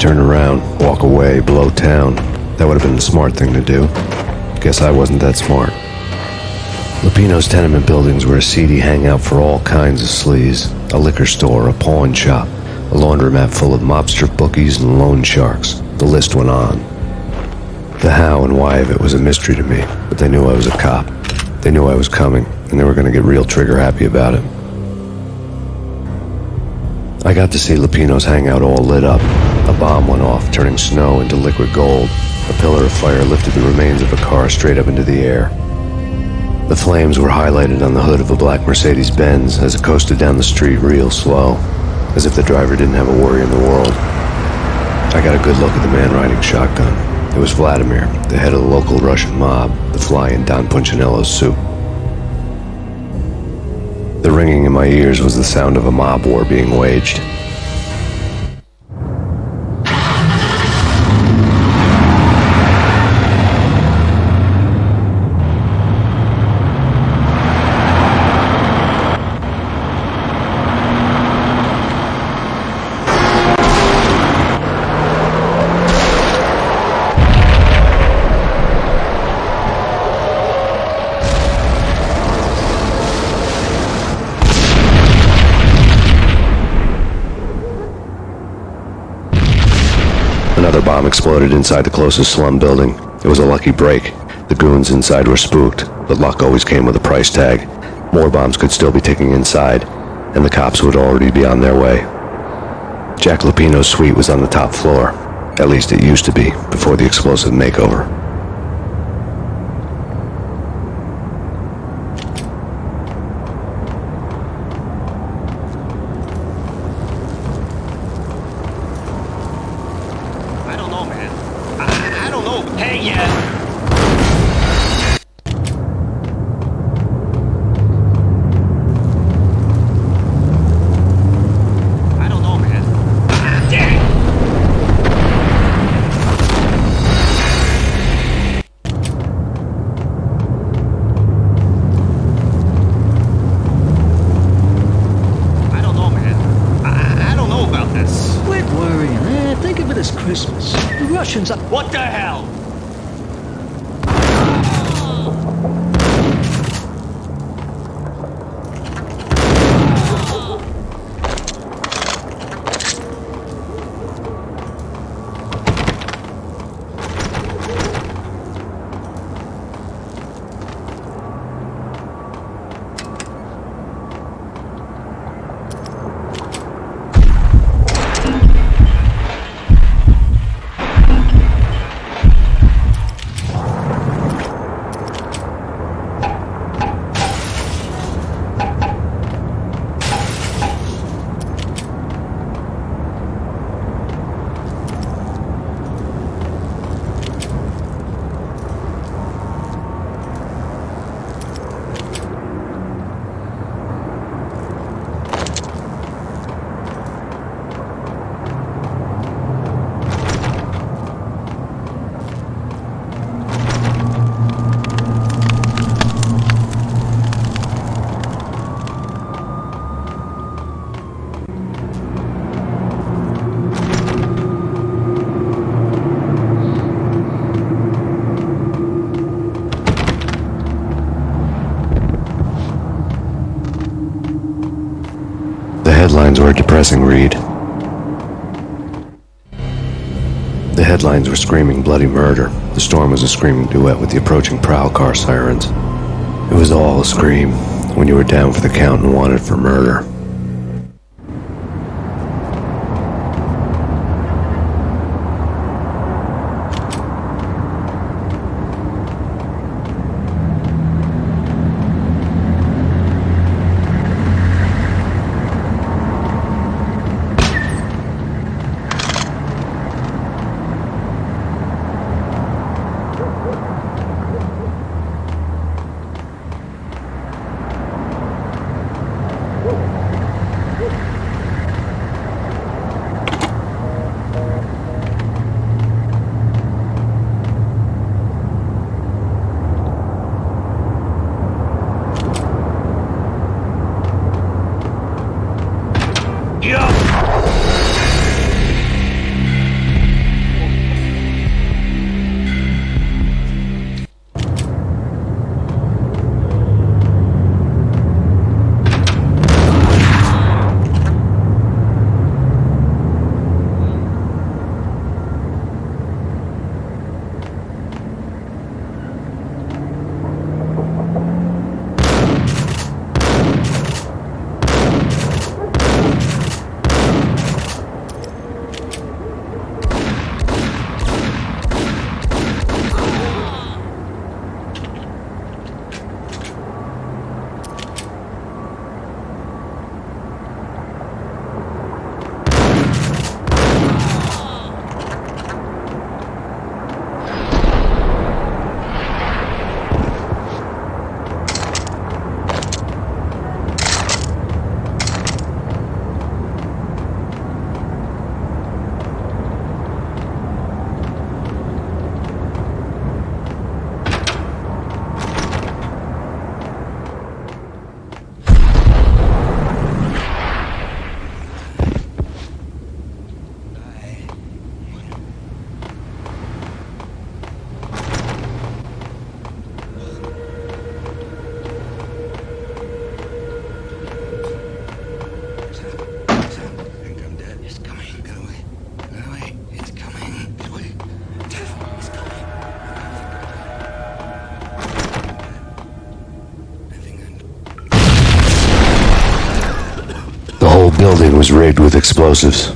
Speaker 3: turn around, walk away, blow town. That would have been the smart thing to do. Guess I wasn't that smart. Lupino's tenement buildings were a seedy hangout for all kinds of sleaze. A liquor store, a pawn shop, a laundromat full of mobster bookies and loan sharks. The list went on. The how and why of it was a mystery to me, but they knew I was a cop. They knew I was coming, and they were going to get real trigger-happy about it. I got to see Lupino's hangout all lit up. A bomb went off, turning snow into liquid gold. A pillar of fire lifted the remains of a car straight up into the air. The flames were highlighted on the hood of a black Mercedes-Benz as it coasted down the street real slow, as if the driver didn't have a worry in the world. I got a good look at the man riding shotgun. It was Vladimir, the head of the local Russian mob, the fly in Don Punchinello's soup. The ringing in my ears was the sound of a mob war being waged. Another bomb exploded inside the closest slum building. It was a lucky break. The goons inside were spooked, but luck always came with a price tag. More bombs could still be ticking inside, and the cops would already be on their way. Jack Lupino's suite was on the top floor. At least it used to be, before the explosive makeover.
Speaker 6: What the hell? Headlines were a depressing read. The headlines were screaming bloody murder. The storm was a screaming duet with the approaching prowl car sirens. It was all a scream when you were down for the count and wanted for murder.
Speaker 3: building was rigged with explosives.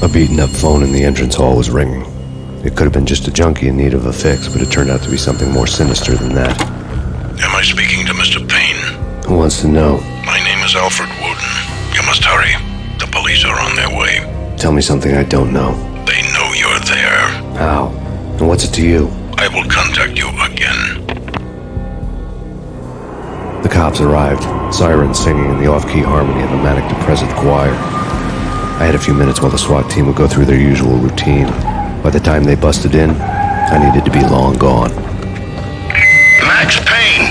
Speaker 3: A beaten-up phone in the entrance hall was ringing. It could have been just a junkie in need of a fix, but it turned out to be something more sinister than that.
Speaker 11: Am I speaking to Mr. Payne?
Speaker 3: Who wants to know?
Speaker 11: My name is Alfred Wooden. You must hurry. The police are on their way.
Speaker 3: Tell me something I don't know.
Speaker 11: They know you're there.
Speaker 3: How? And what's it to you?
Speaker 11: I will contact you again.
Speaker 3: The cops arrived, sirens singing in the off-key harmony of a manic-depressive choir. I had a few minutes while the SWAT team would go through their usual routine. By the time they busted in, I needed to be long gone.
Speaker 2: Max Payne,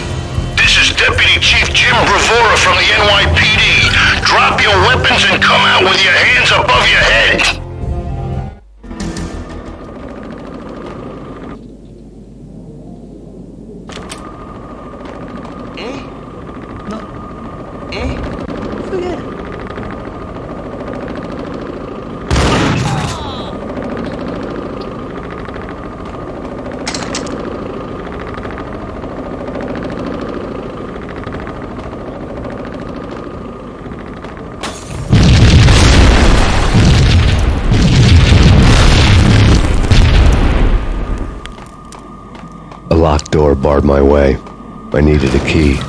Speaker 2: this is Deputy Chief Jim Bravura from the NYPD. Drop your weapons and come out with your hands above your head.
Speaker 3: A locked door barred my way. I needed a key.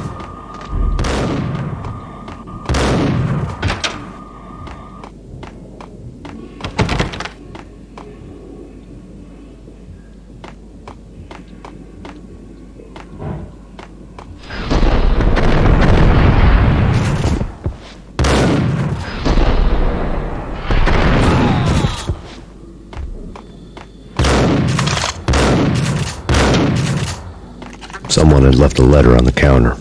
Speaker 3: Someone had left a letter on the counter.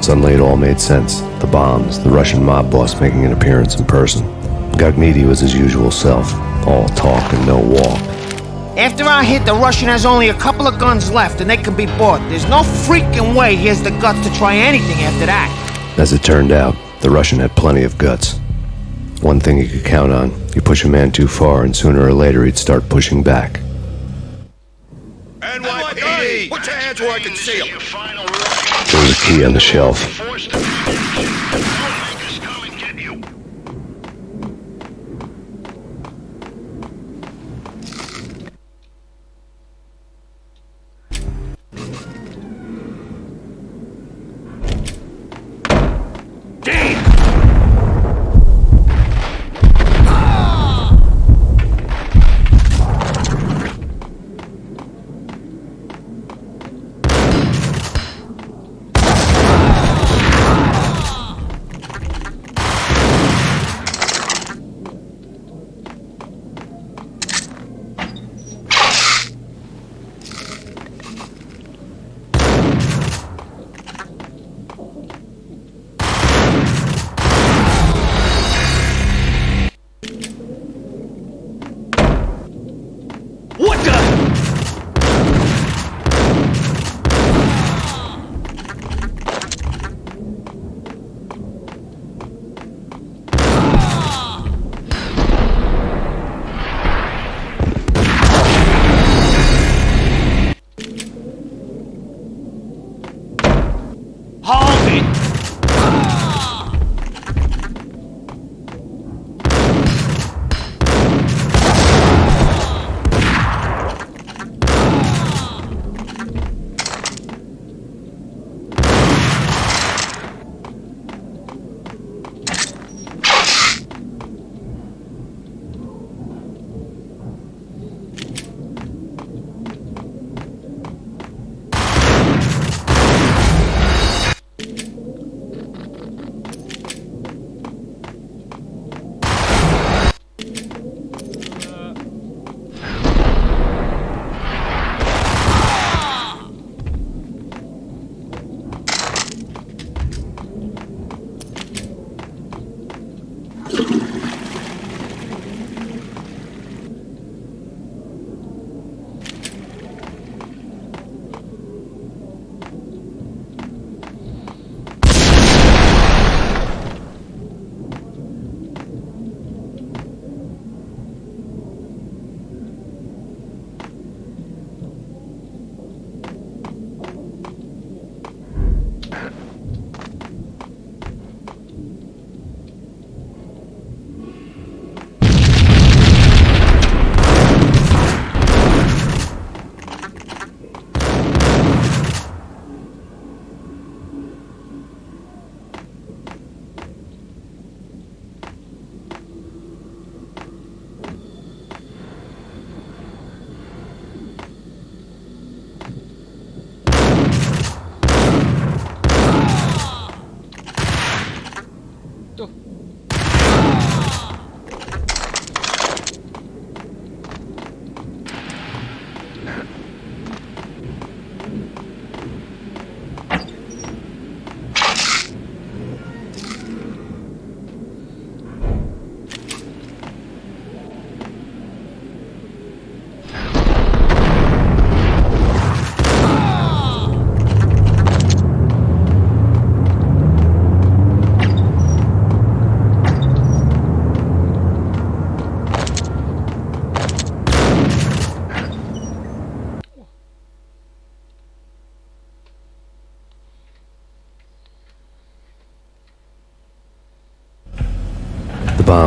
Speaker 3: Suddenly it all made sense. The bombs, the Russian mob boss making an appearance in person. Gagnidi was his usual self, all talk and no walk.
Speaker 10: After our hit, the Russian has only a couple of guns left and they can be bought. There's no freaking way he has the guts to try anything after that.
Speaker 3: As it turned out, the Russian had plenty of guts. One thing you could count on, you push a man too far and sooner or later he'd start pushing back.
Speaker 2: NYPD! Put your hands where I can see them!
Speaker 3: There was a key on the shelf.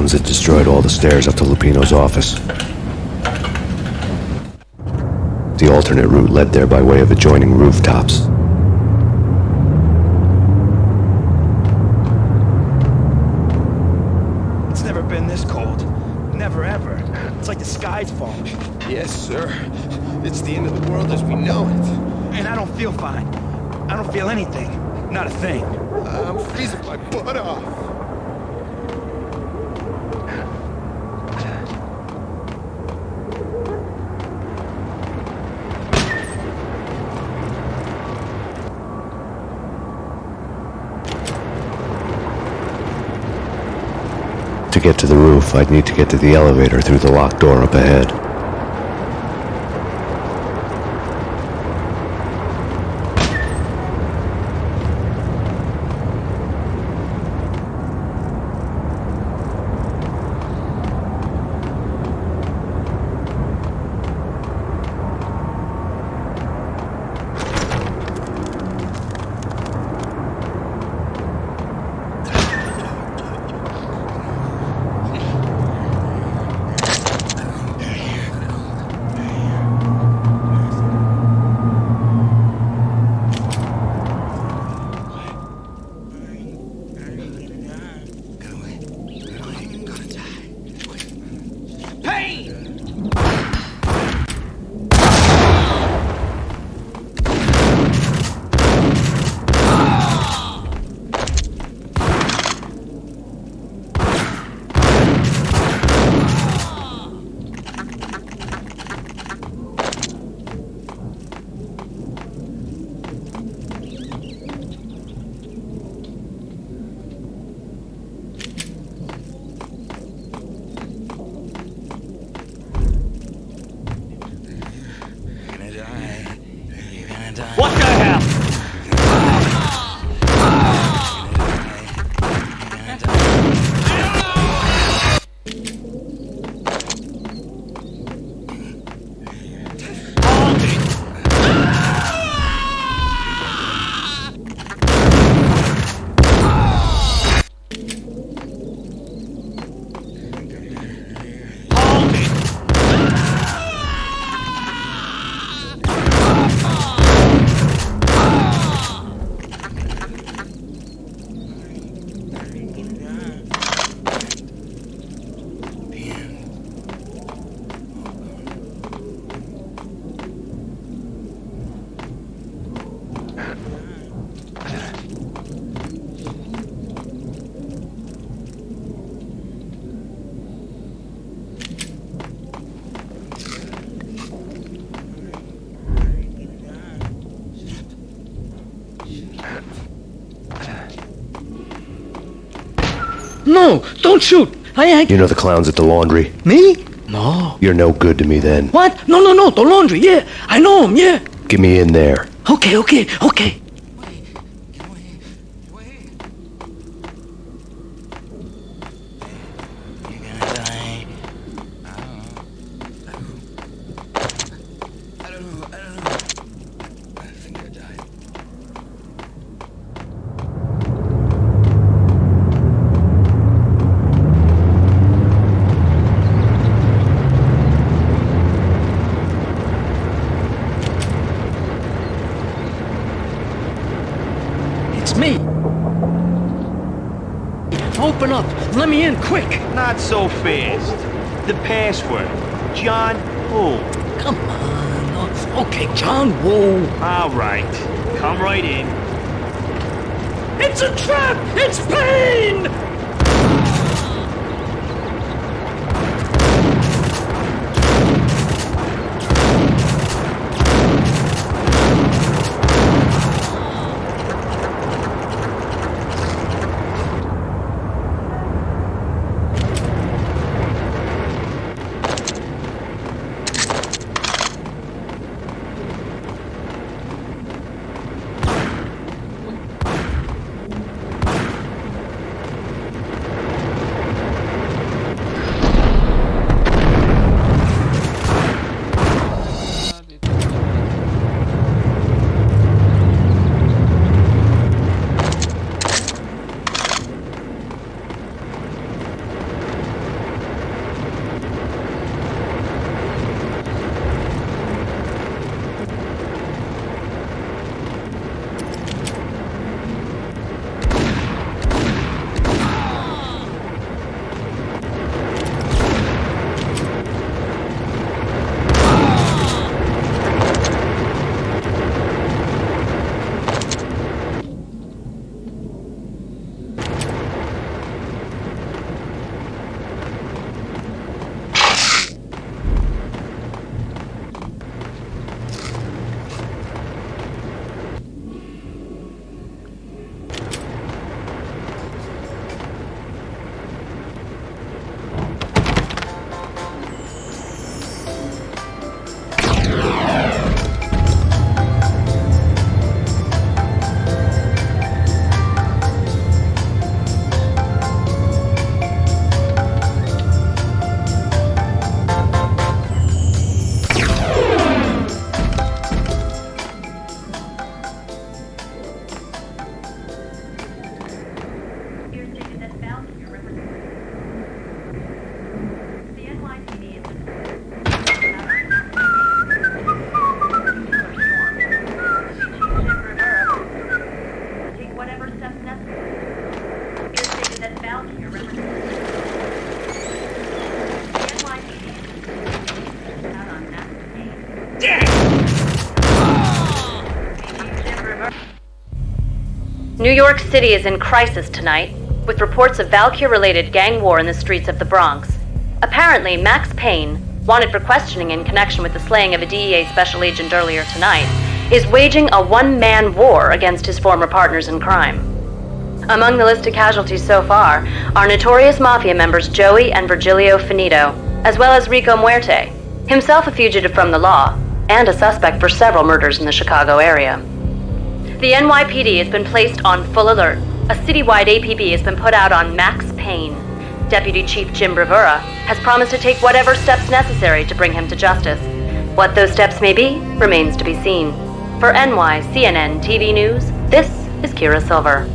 Speaker 3: bombs that destroyed all the stairs up to Lupino's office. The alternate route led there by way of adjoining rooftops.
Speaker 5: It's never been this cold. Never ever. It's like the sky's falling.
Speaker 4: Yes, sir. It's the end of the world as we know it.
Speaker 5: And I don't feel fine. I don't feel anything. Not a thing.
Speaker 4: I'm freezing my butt off.
Speaker 3: To get to the roof, I'd need to get to the elevator through the locked door up ahead.
Speaker 6: What the hell?
Speaker 15: No, don't shoot.
Speaker 3: You know the clowns at the laundry?
Speaker 15: Me? No.
Speaker 3: You're no good to me then.
Speaker 15: What? No, the laundry, yeah. I know him, yeah.
Speaker 3: Get me in there.
Speaker 15: Okay. It's me. Open up. Let me in, quick.
Speaker 5: Not so fast. The password. John Woo.
Speaker 15: Come on. Okay, John Woo.
Speaker 5: All right. Come right in.
Speaker 15: It's a trap! It's Payne!
Speaker 14: New York City is in crisis tonight, with reports of Valkyr-related gang war in the streets of the Bronx. Apparently, Max Payne, wanted for questioning in connection with the slaying of a DEA special agent earlier tonight, is waging a one-man war against his former partners in crime. Among the listed casualties so far are notorious mafia members Joey and Virgilio Finito, as well as Rico Muerte, himself a fugitive from the law, and a suspect for several murders in the Chicago area. The NYPD has been placed on full alert. A citywide APB has been put out on Max Payne. Deputy Chief Jim Bravura has promised to take whatever steps necessary to bring him to justice. What those steps may be remains to be seen. For NYCNN TV News, this is Kira Silver.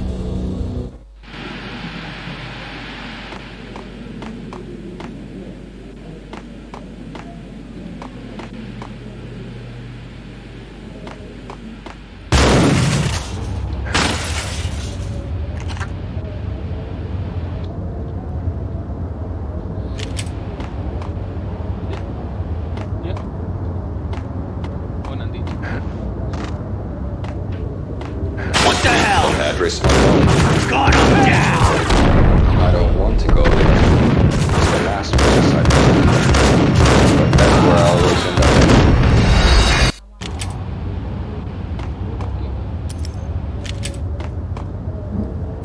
Speaker 18: Address unknown. Gun him down! I don't want to go there. It's the last place I've been. But that's where I always end up.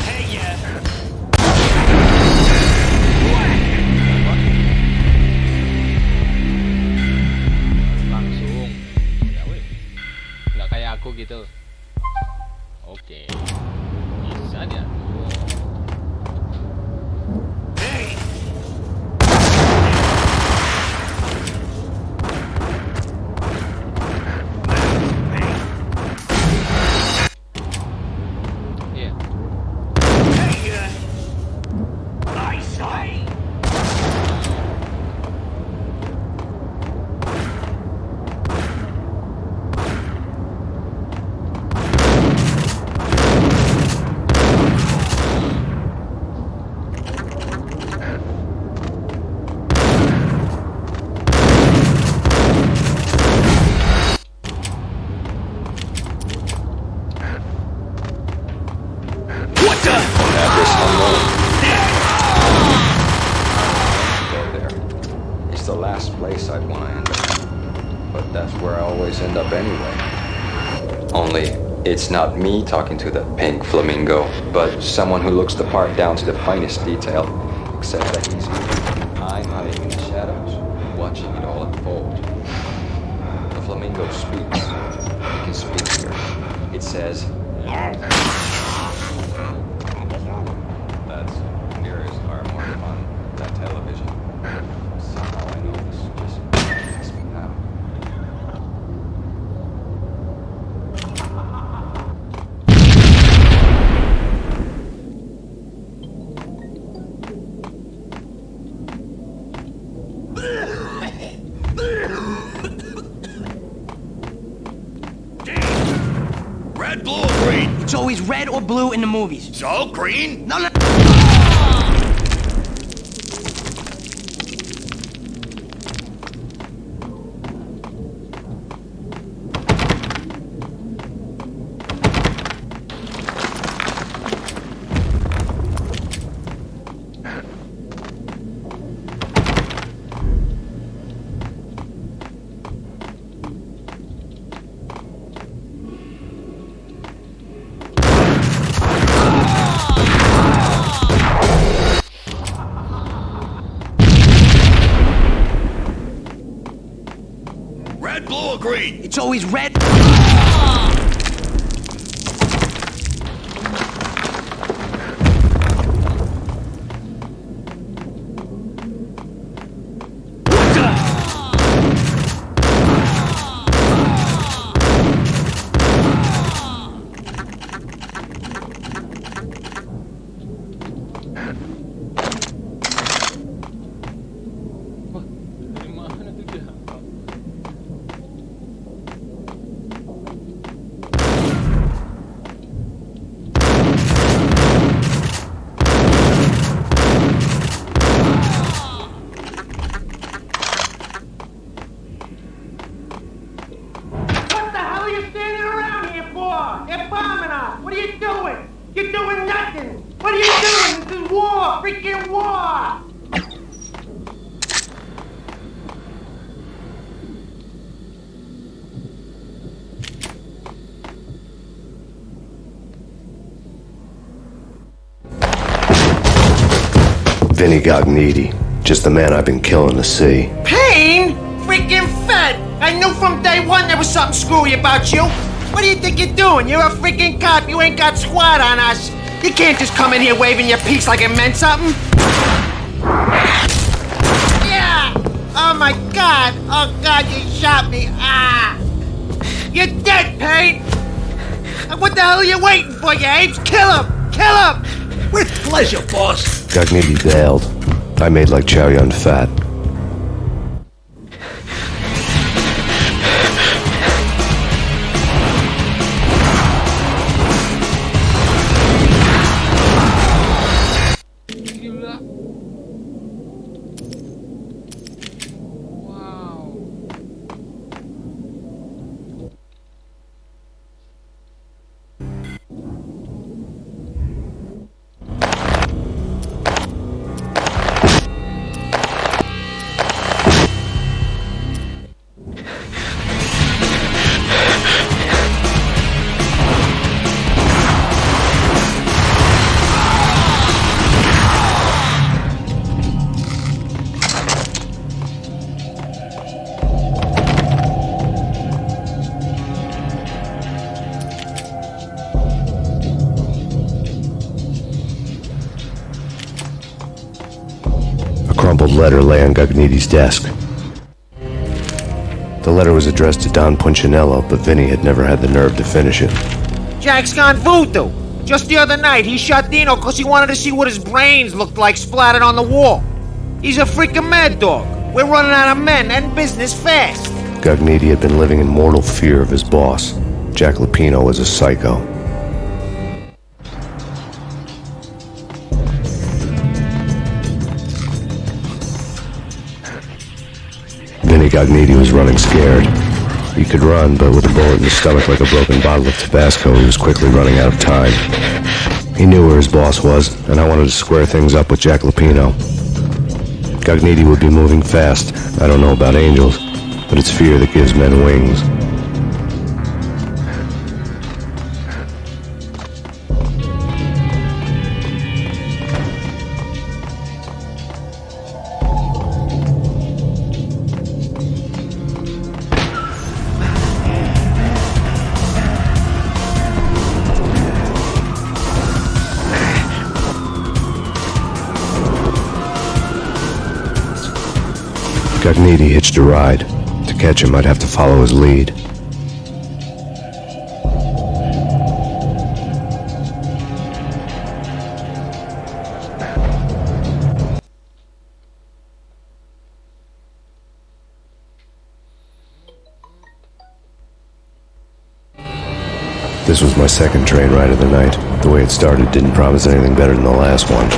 Speaker 6: Hey, yeah.
Speaker 19: Langsung. Ya weh. Nggak kayak aku gitu. Oke. Bisa dia. Iya.
Speaker 18: Address unknown. Go there. It's the last place I'd want to end up. But that's where I always end up anyway. Only, it's not me talking to the pink flamingo, but someone who looks the part down to the finest detail. Except that I'm hiding in the shadows, watching it all unfold. The flamingo speaks. You can speak here. It says... That's near as far more fun than television. Somehow I know this just makes me happy.
Speaker 2: Red, blue, or green?
Speaker 8: It's always red or blue in the movies.
Speaker 2: So, green?
Speaker 8: No, no.
Speaker 2: Red, blue, or green?
Speaker 8: It's always red.
Speaker 10: What the hell are you standing around here for? They're bombing us. What are you doing? You're doing nothing! What are you doing? This is war! Freaking war!
Speaker 3: Vinny Gognitti, just the man I've been killing to see.
Speaker 10: Payne? Freaking fed! I knew from day one there was something screwy about you. What do you think you're doing? You're a freaking cop. You ain't got squat on us. You can't just come in here waving your piece like it meant something. Yeah! Oh my God! Oh God, you shot me! Ah! You're dead, Payne! What the hell are you waiting for, you apes? Kill him! Kill him!
Speaker 15: With pleasure, boss.
Speaker 3: Gognitti bailed. I made like Chow Yun Fat.
Speaker 19: Gila. Wow.
Speaker 3: A crumpled letter lay on Gognitti's desk. The letter was addressed to Don Punchinello, but Vinny had never had the nerve to finish it.
Speaker 10: Jack's gone voodoo. Just the other night, he shot Dino because he wanted to see what his brains looked like splattered on the wall. He's a freaking mad dog. We're running out of men and business fast.
Speaker 3: Gognitti had been living in mortal fear of his boss. Jack Lupino was a psycho. Vinny Gognitti was running scared. He could run, but with a bullet in his stomach like a broken bottle of Tabasco, he was quickly running out of time. He knew where his boss was, and I wanted to square things up with Jack Lupino. Gognitti would be moving fast. I don't know about angels, but it's fear that gives men wings. Gognitti hitched a ride. To catch him, I'd have to follow his lead. This was my second train ride of the night. The way it started didn't promise anything better than the last one.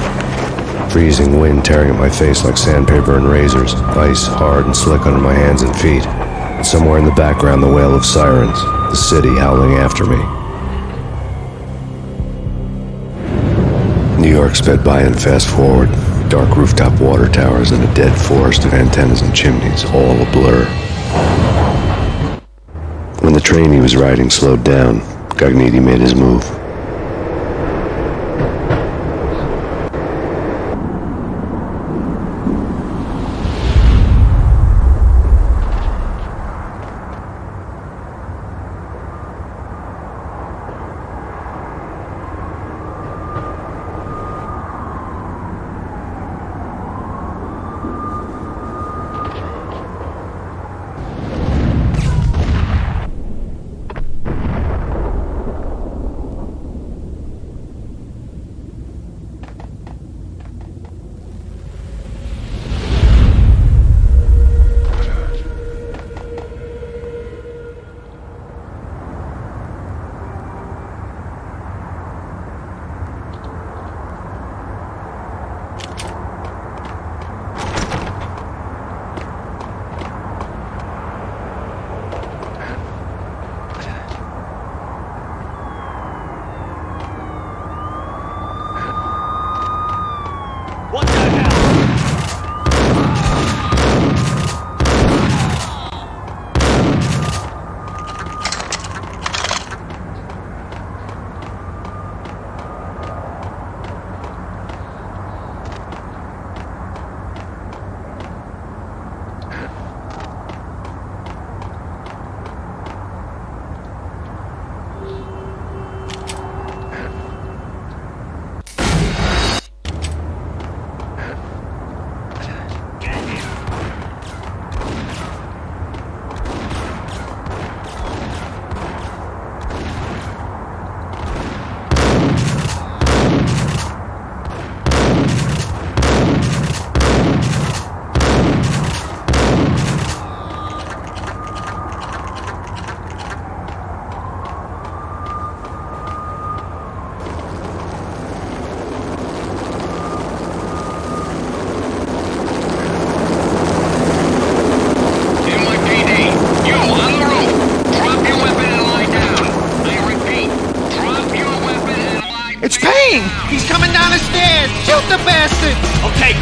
Speaker 3: Freezing wind tearing at my face like sandpaper and razors, ice hard and slick under my hands and feet. And somewhere in the background, the wail of sirens, the city howling after me. New York sped by in fast forward, dark rooftop water towers and a dead forest of antennas and chimneys, all a blur. When the train he was riding slowed down, Gognitti made his move.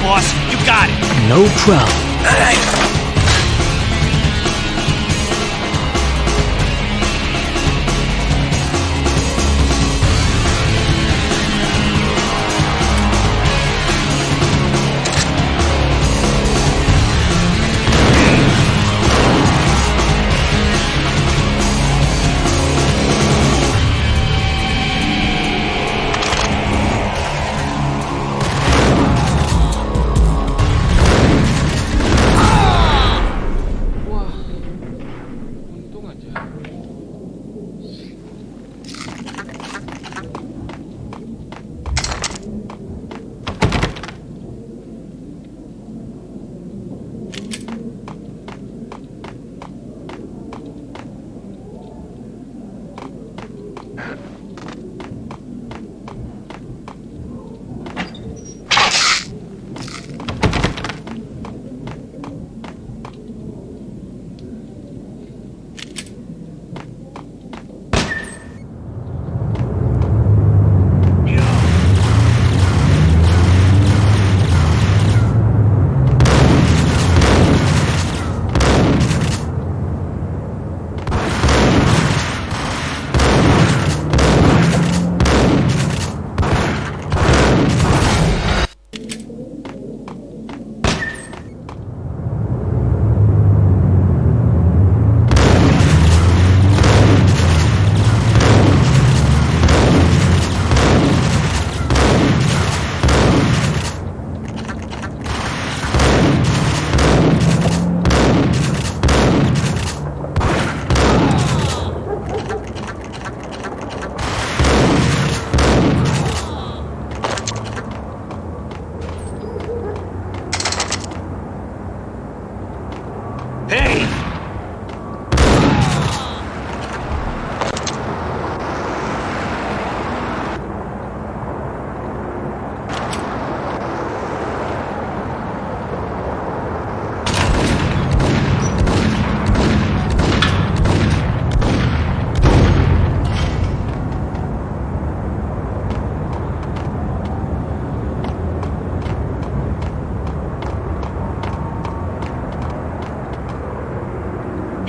Speaker 6: boss. You got it.
Speaker 15: No problem.
Speaker 6: All right.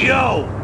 Speaker 6: Yo!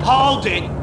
Speaker 6: Hold it!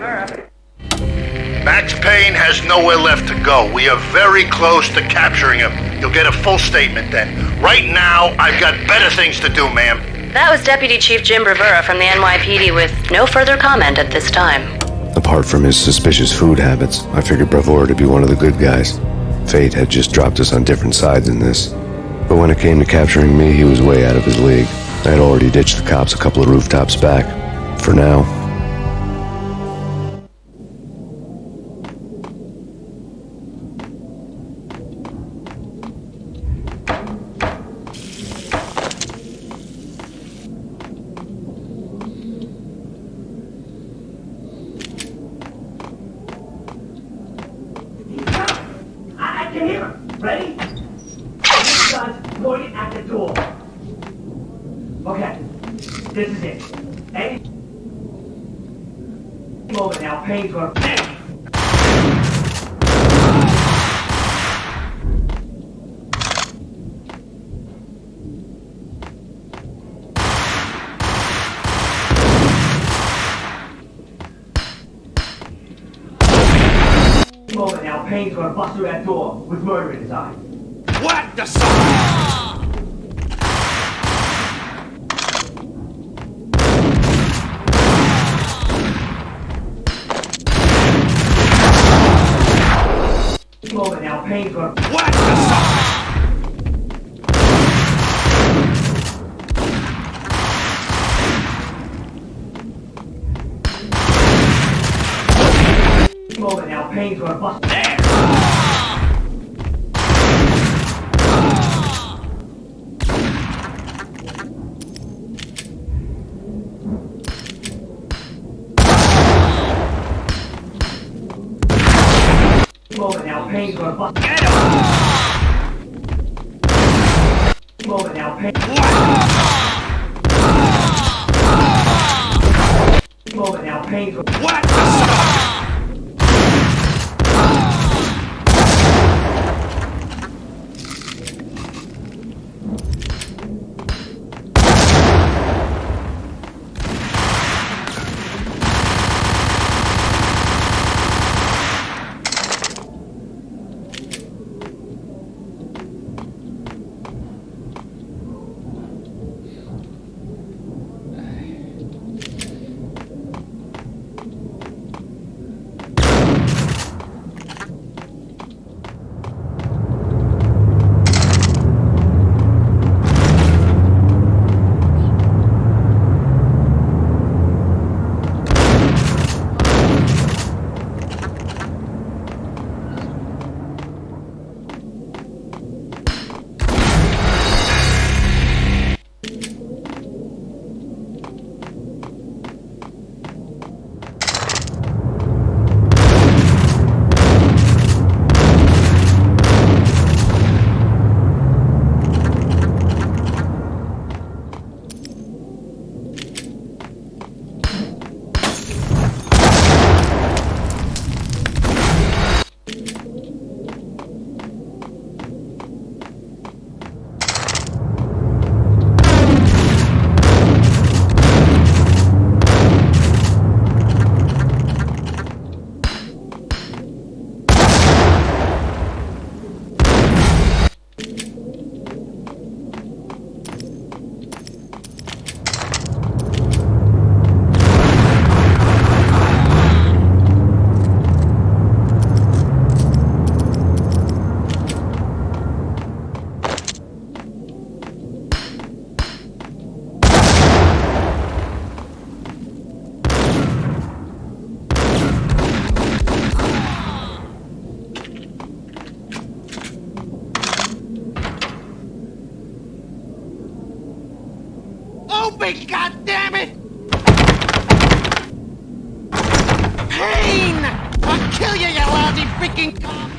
Speaker 13: Rivera.
Speaker 2: Max Payne has nowhere left to go. We are very close to capturing him. You'll get a full statement then. Right now, I've got better things to do, ma'am.
Speaker 14: That was Deputy Chief Jim Rivera from the NYPD with no further comment at this time.
Speaker 3: Apart from his suspicious food habits, I figured Bravura to be one of the good guys. Fate had just dropped us on different sides in this. But when it came to capturing me, he was way out of his league. I had already ditched the cops a couple of rooftops back. For now.
Speaker 10: I can hear him. Ready? Guns pointing at the door. Okay, this is it. Any moment now, Payne's gonna bang. Moment now, Payne's gonna bust through that door with murder in his eye. What the moment now, Payne's gonna what the moment now, Payne's gonna bust there. Moment now, Payne's gonna bust. Get him! Moment now, Payne. Moment now, Payne's gonna. What the Open, goddammit! Payne! I'll kill you, you lousy freaking cop!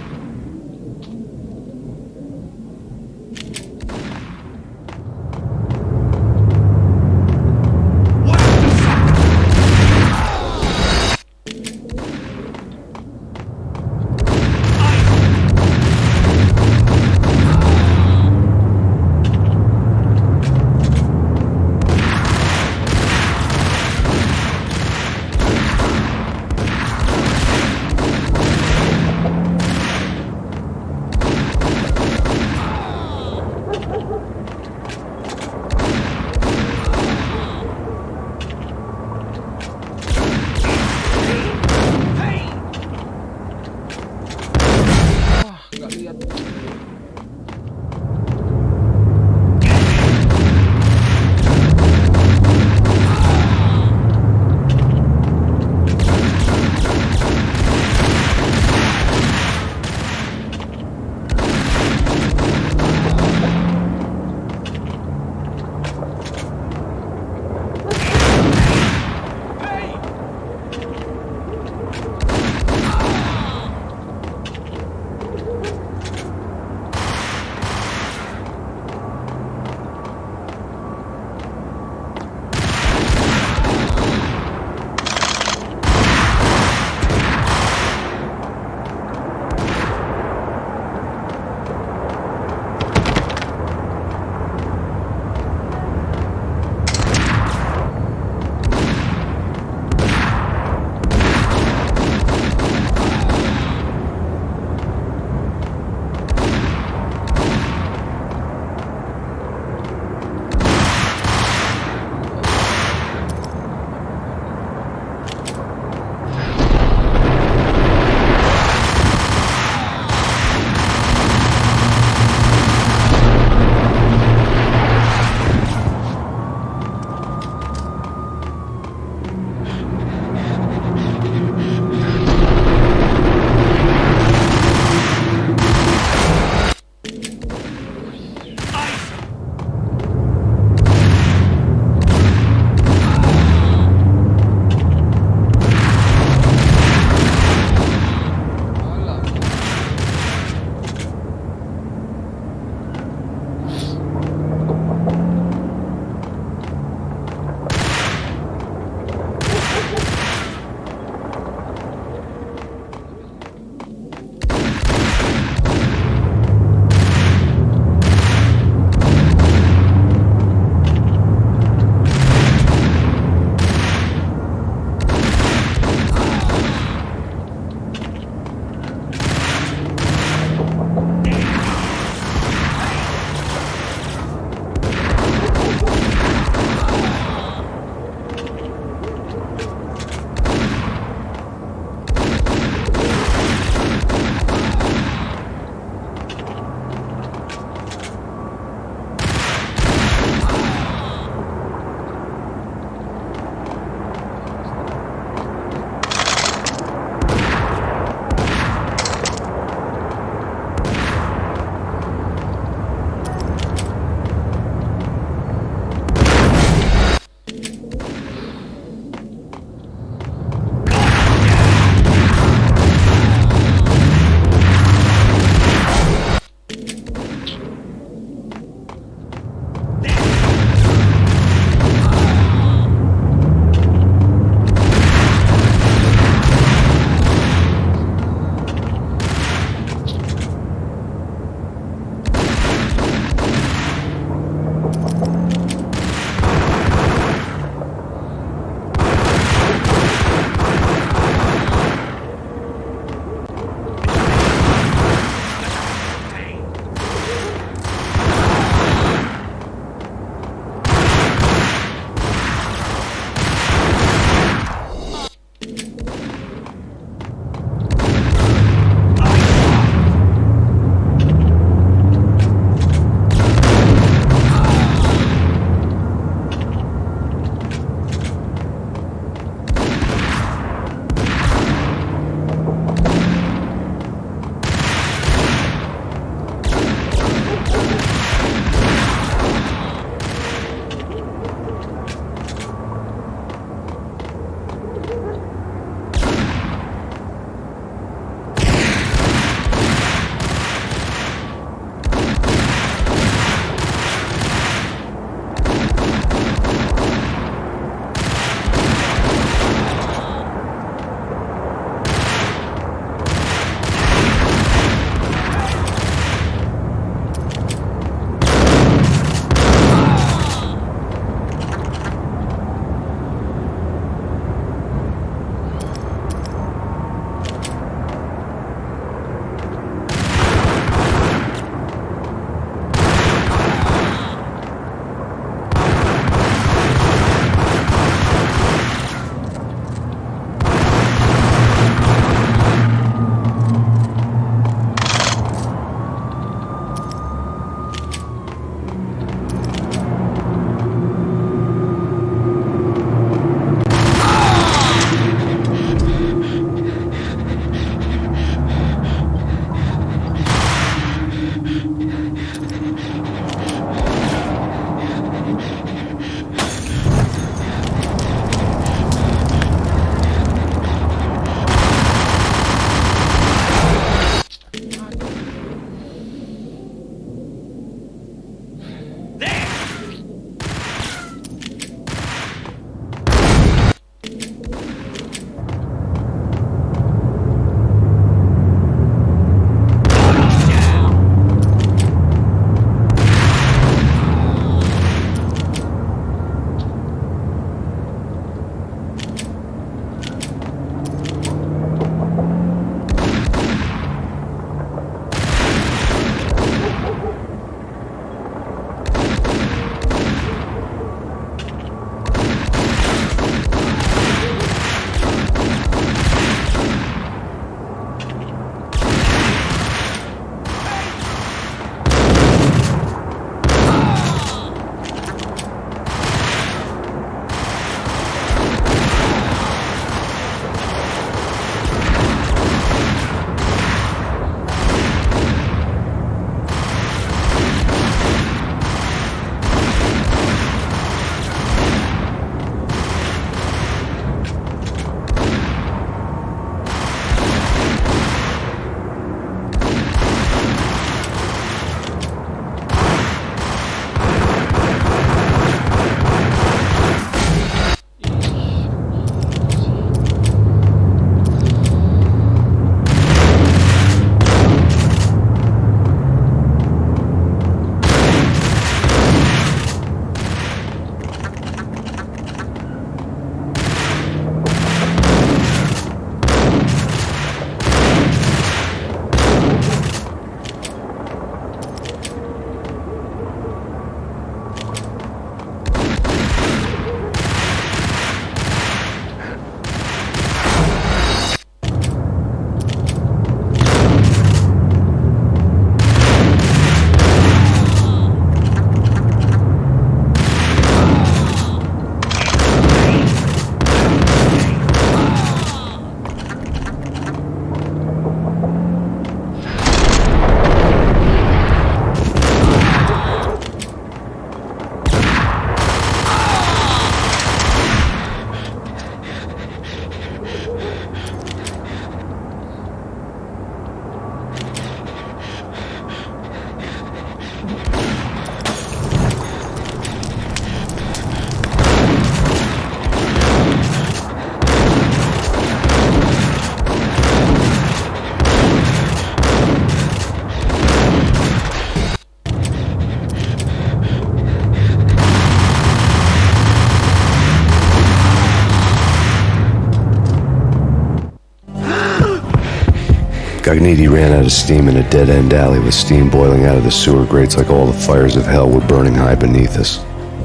Speaker 3: Gagniti ran out of steam in a dead-end alley with steam boiling out of the sewer grates like all the fires of hell were burning high beneath us.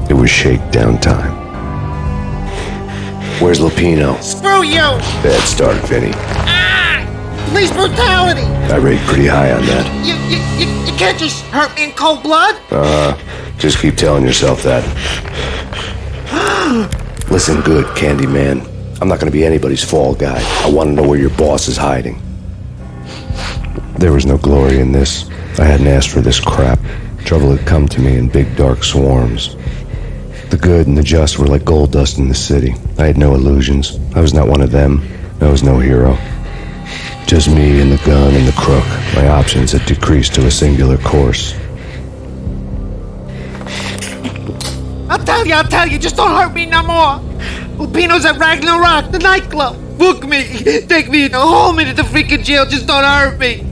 Speaker 3: It was shakedown time. Where's Lupino?
Speaker 10: Screw you!
Speaker 3: Bad start, Vinny.
Speaker 10: Police brutality!
Speaker 3: I rate pretty high on that.
Speaker 10: You can't just hurt me in cold blood?
Speaker 3: Just keep telling yourself that. Listen good, Candyman. I'm not gonna be anybody's fall guy. I want to know where your boss is hiding. There was no glory in this. I hadn't asked for this crap. Trouble had come to me in big dark swarms. The good and the just were like gold dust in the city. I had no illusions. I was not one of them. I was no hero. Just me and the gun and the crook. My options had decreased to a singular course.
Speaker 10: I'll tell you, just don't hurt me no more. Lupino's at Ragnarok, the nightclub. Book me, take me in the whole minute to freaking jail, just don't hurt me.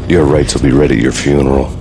Speaker 3: Your rights will be read at your funeral.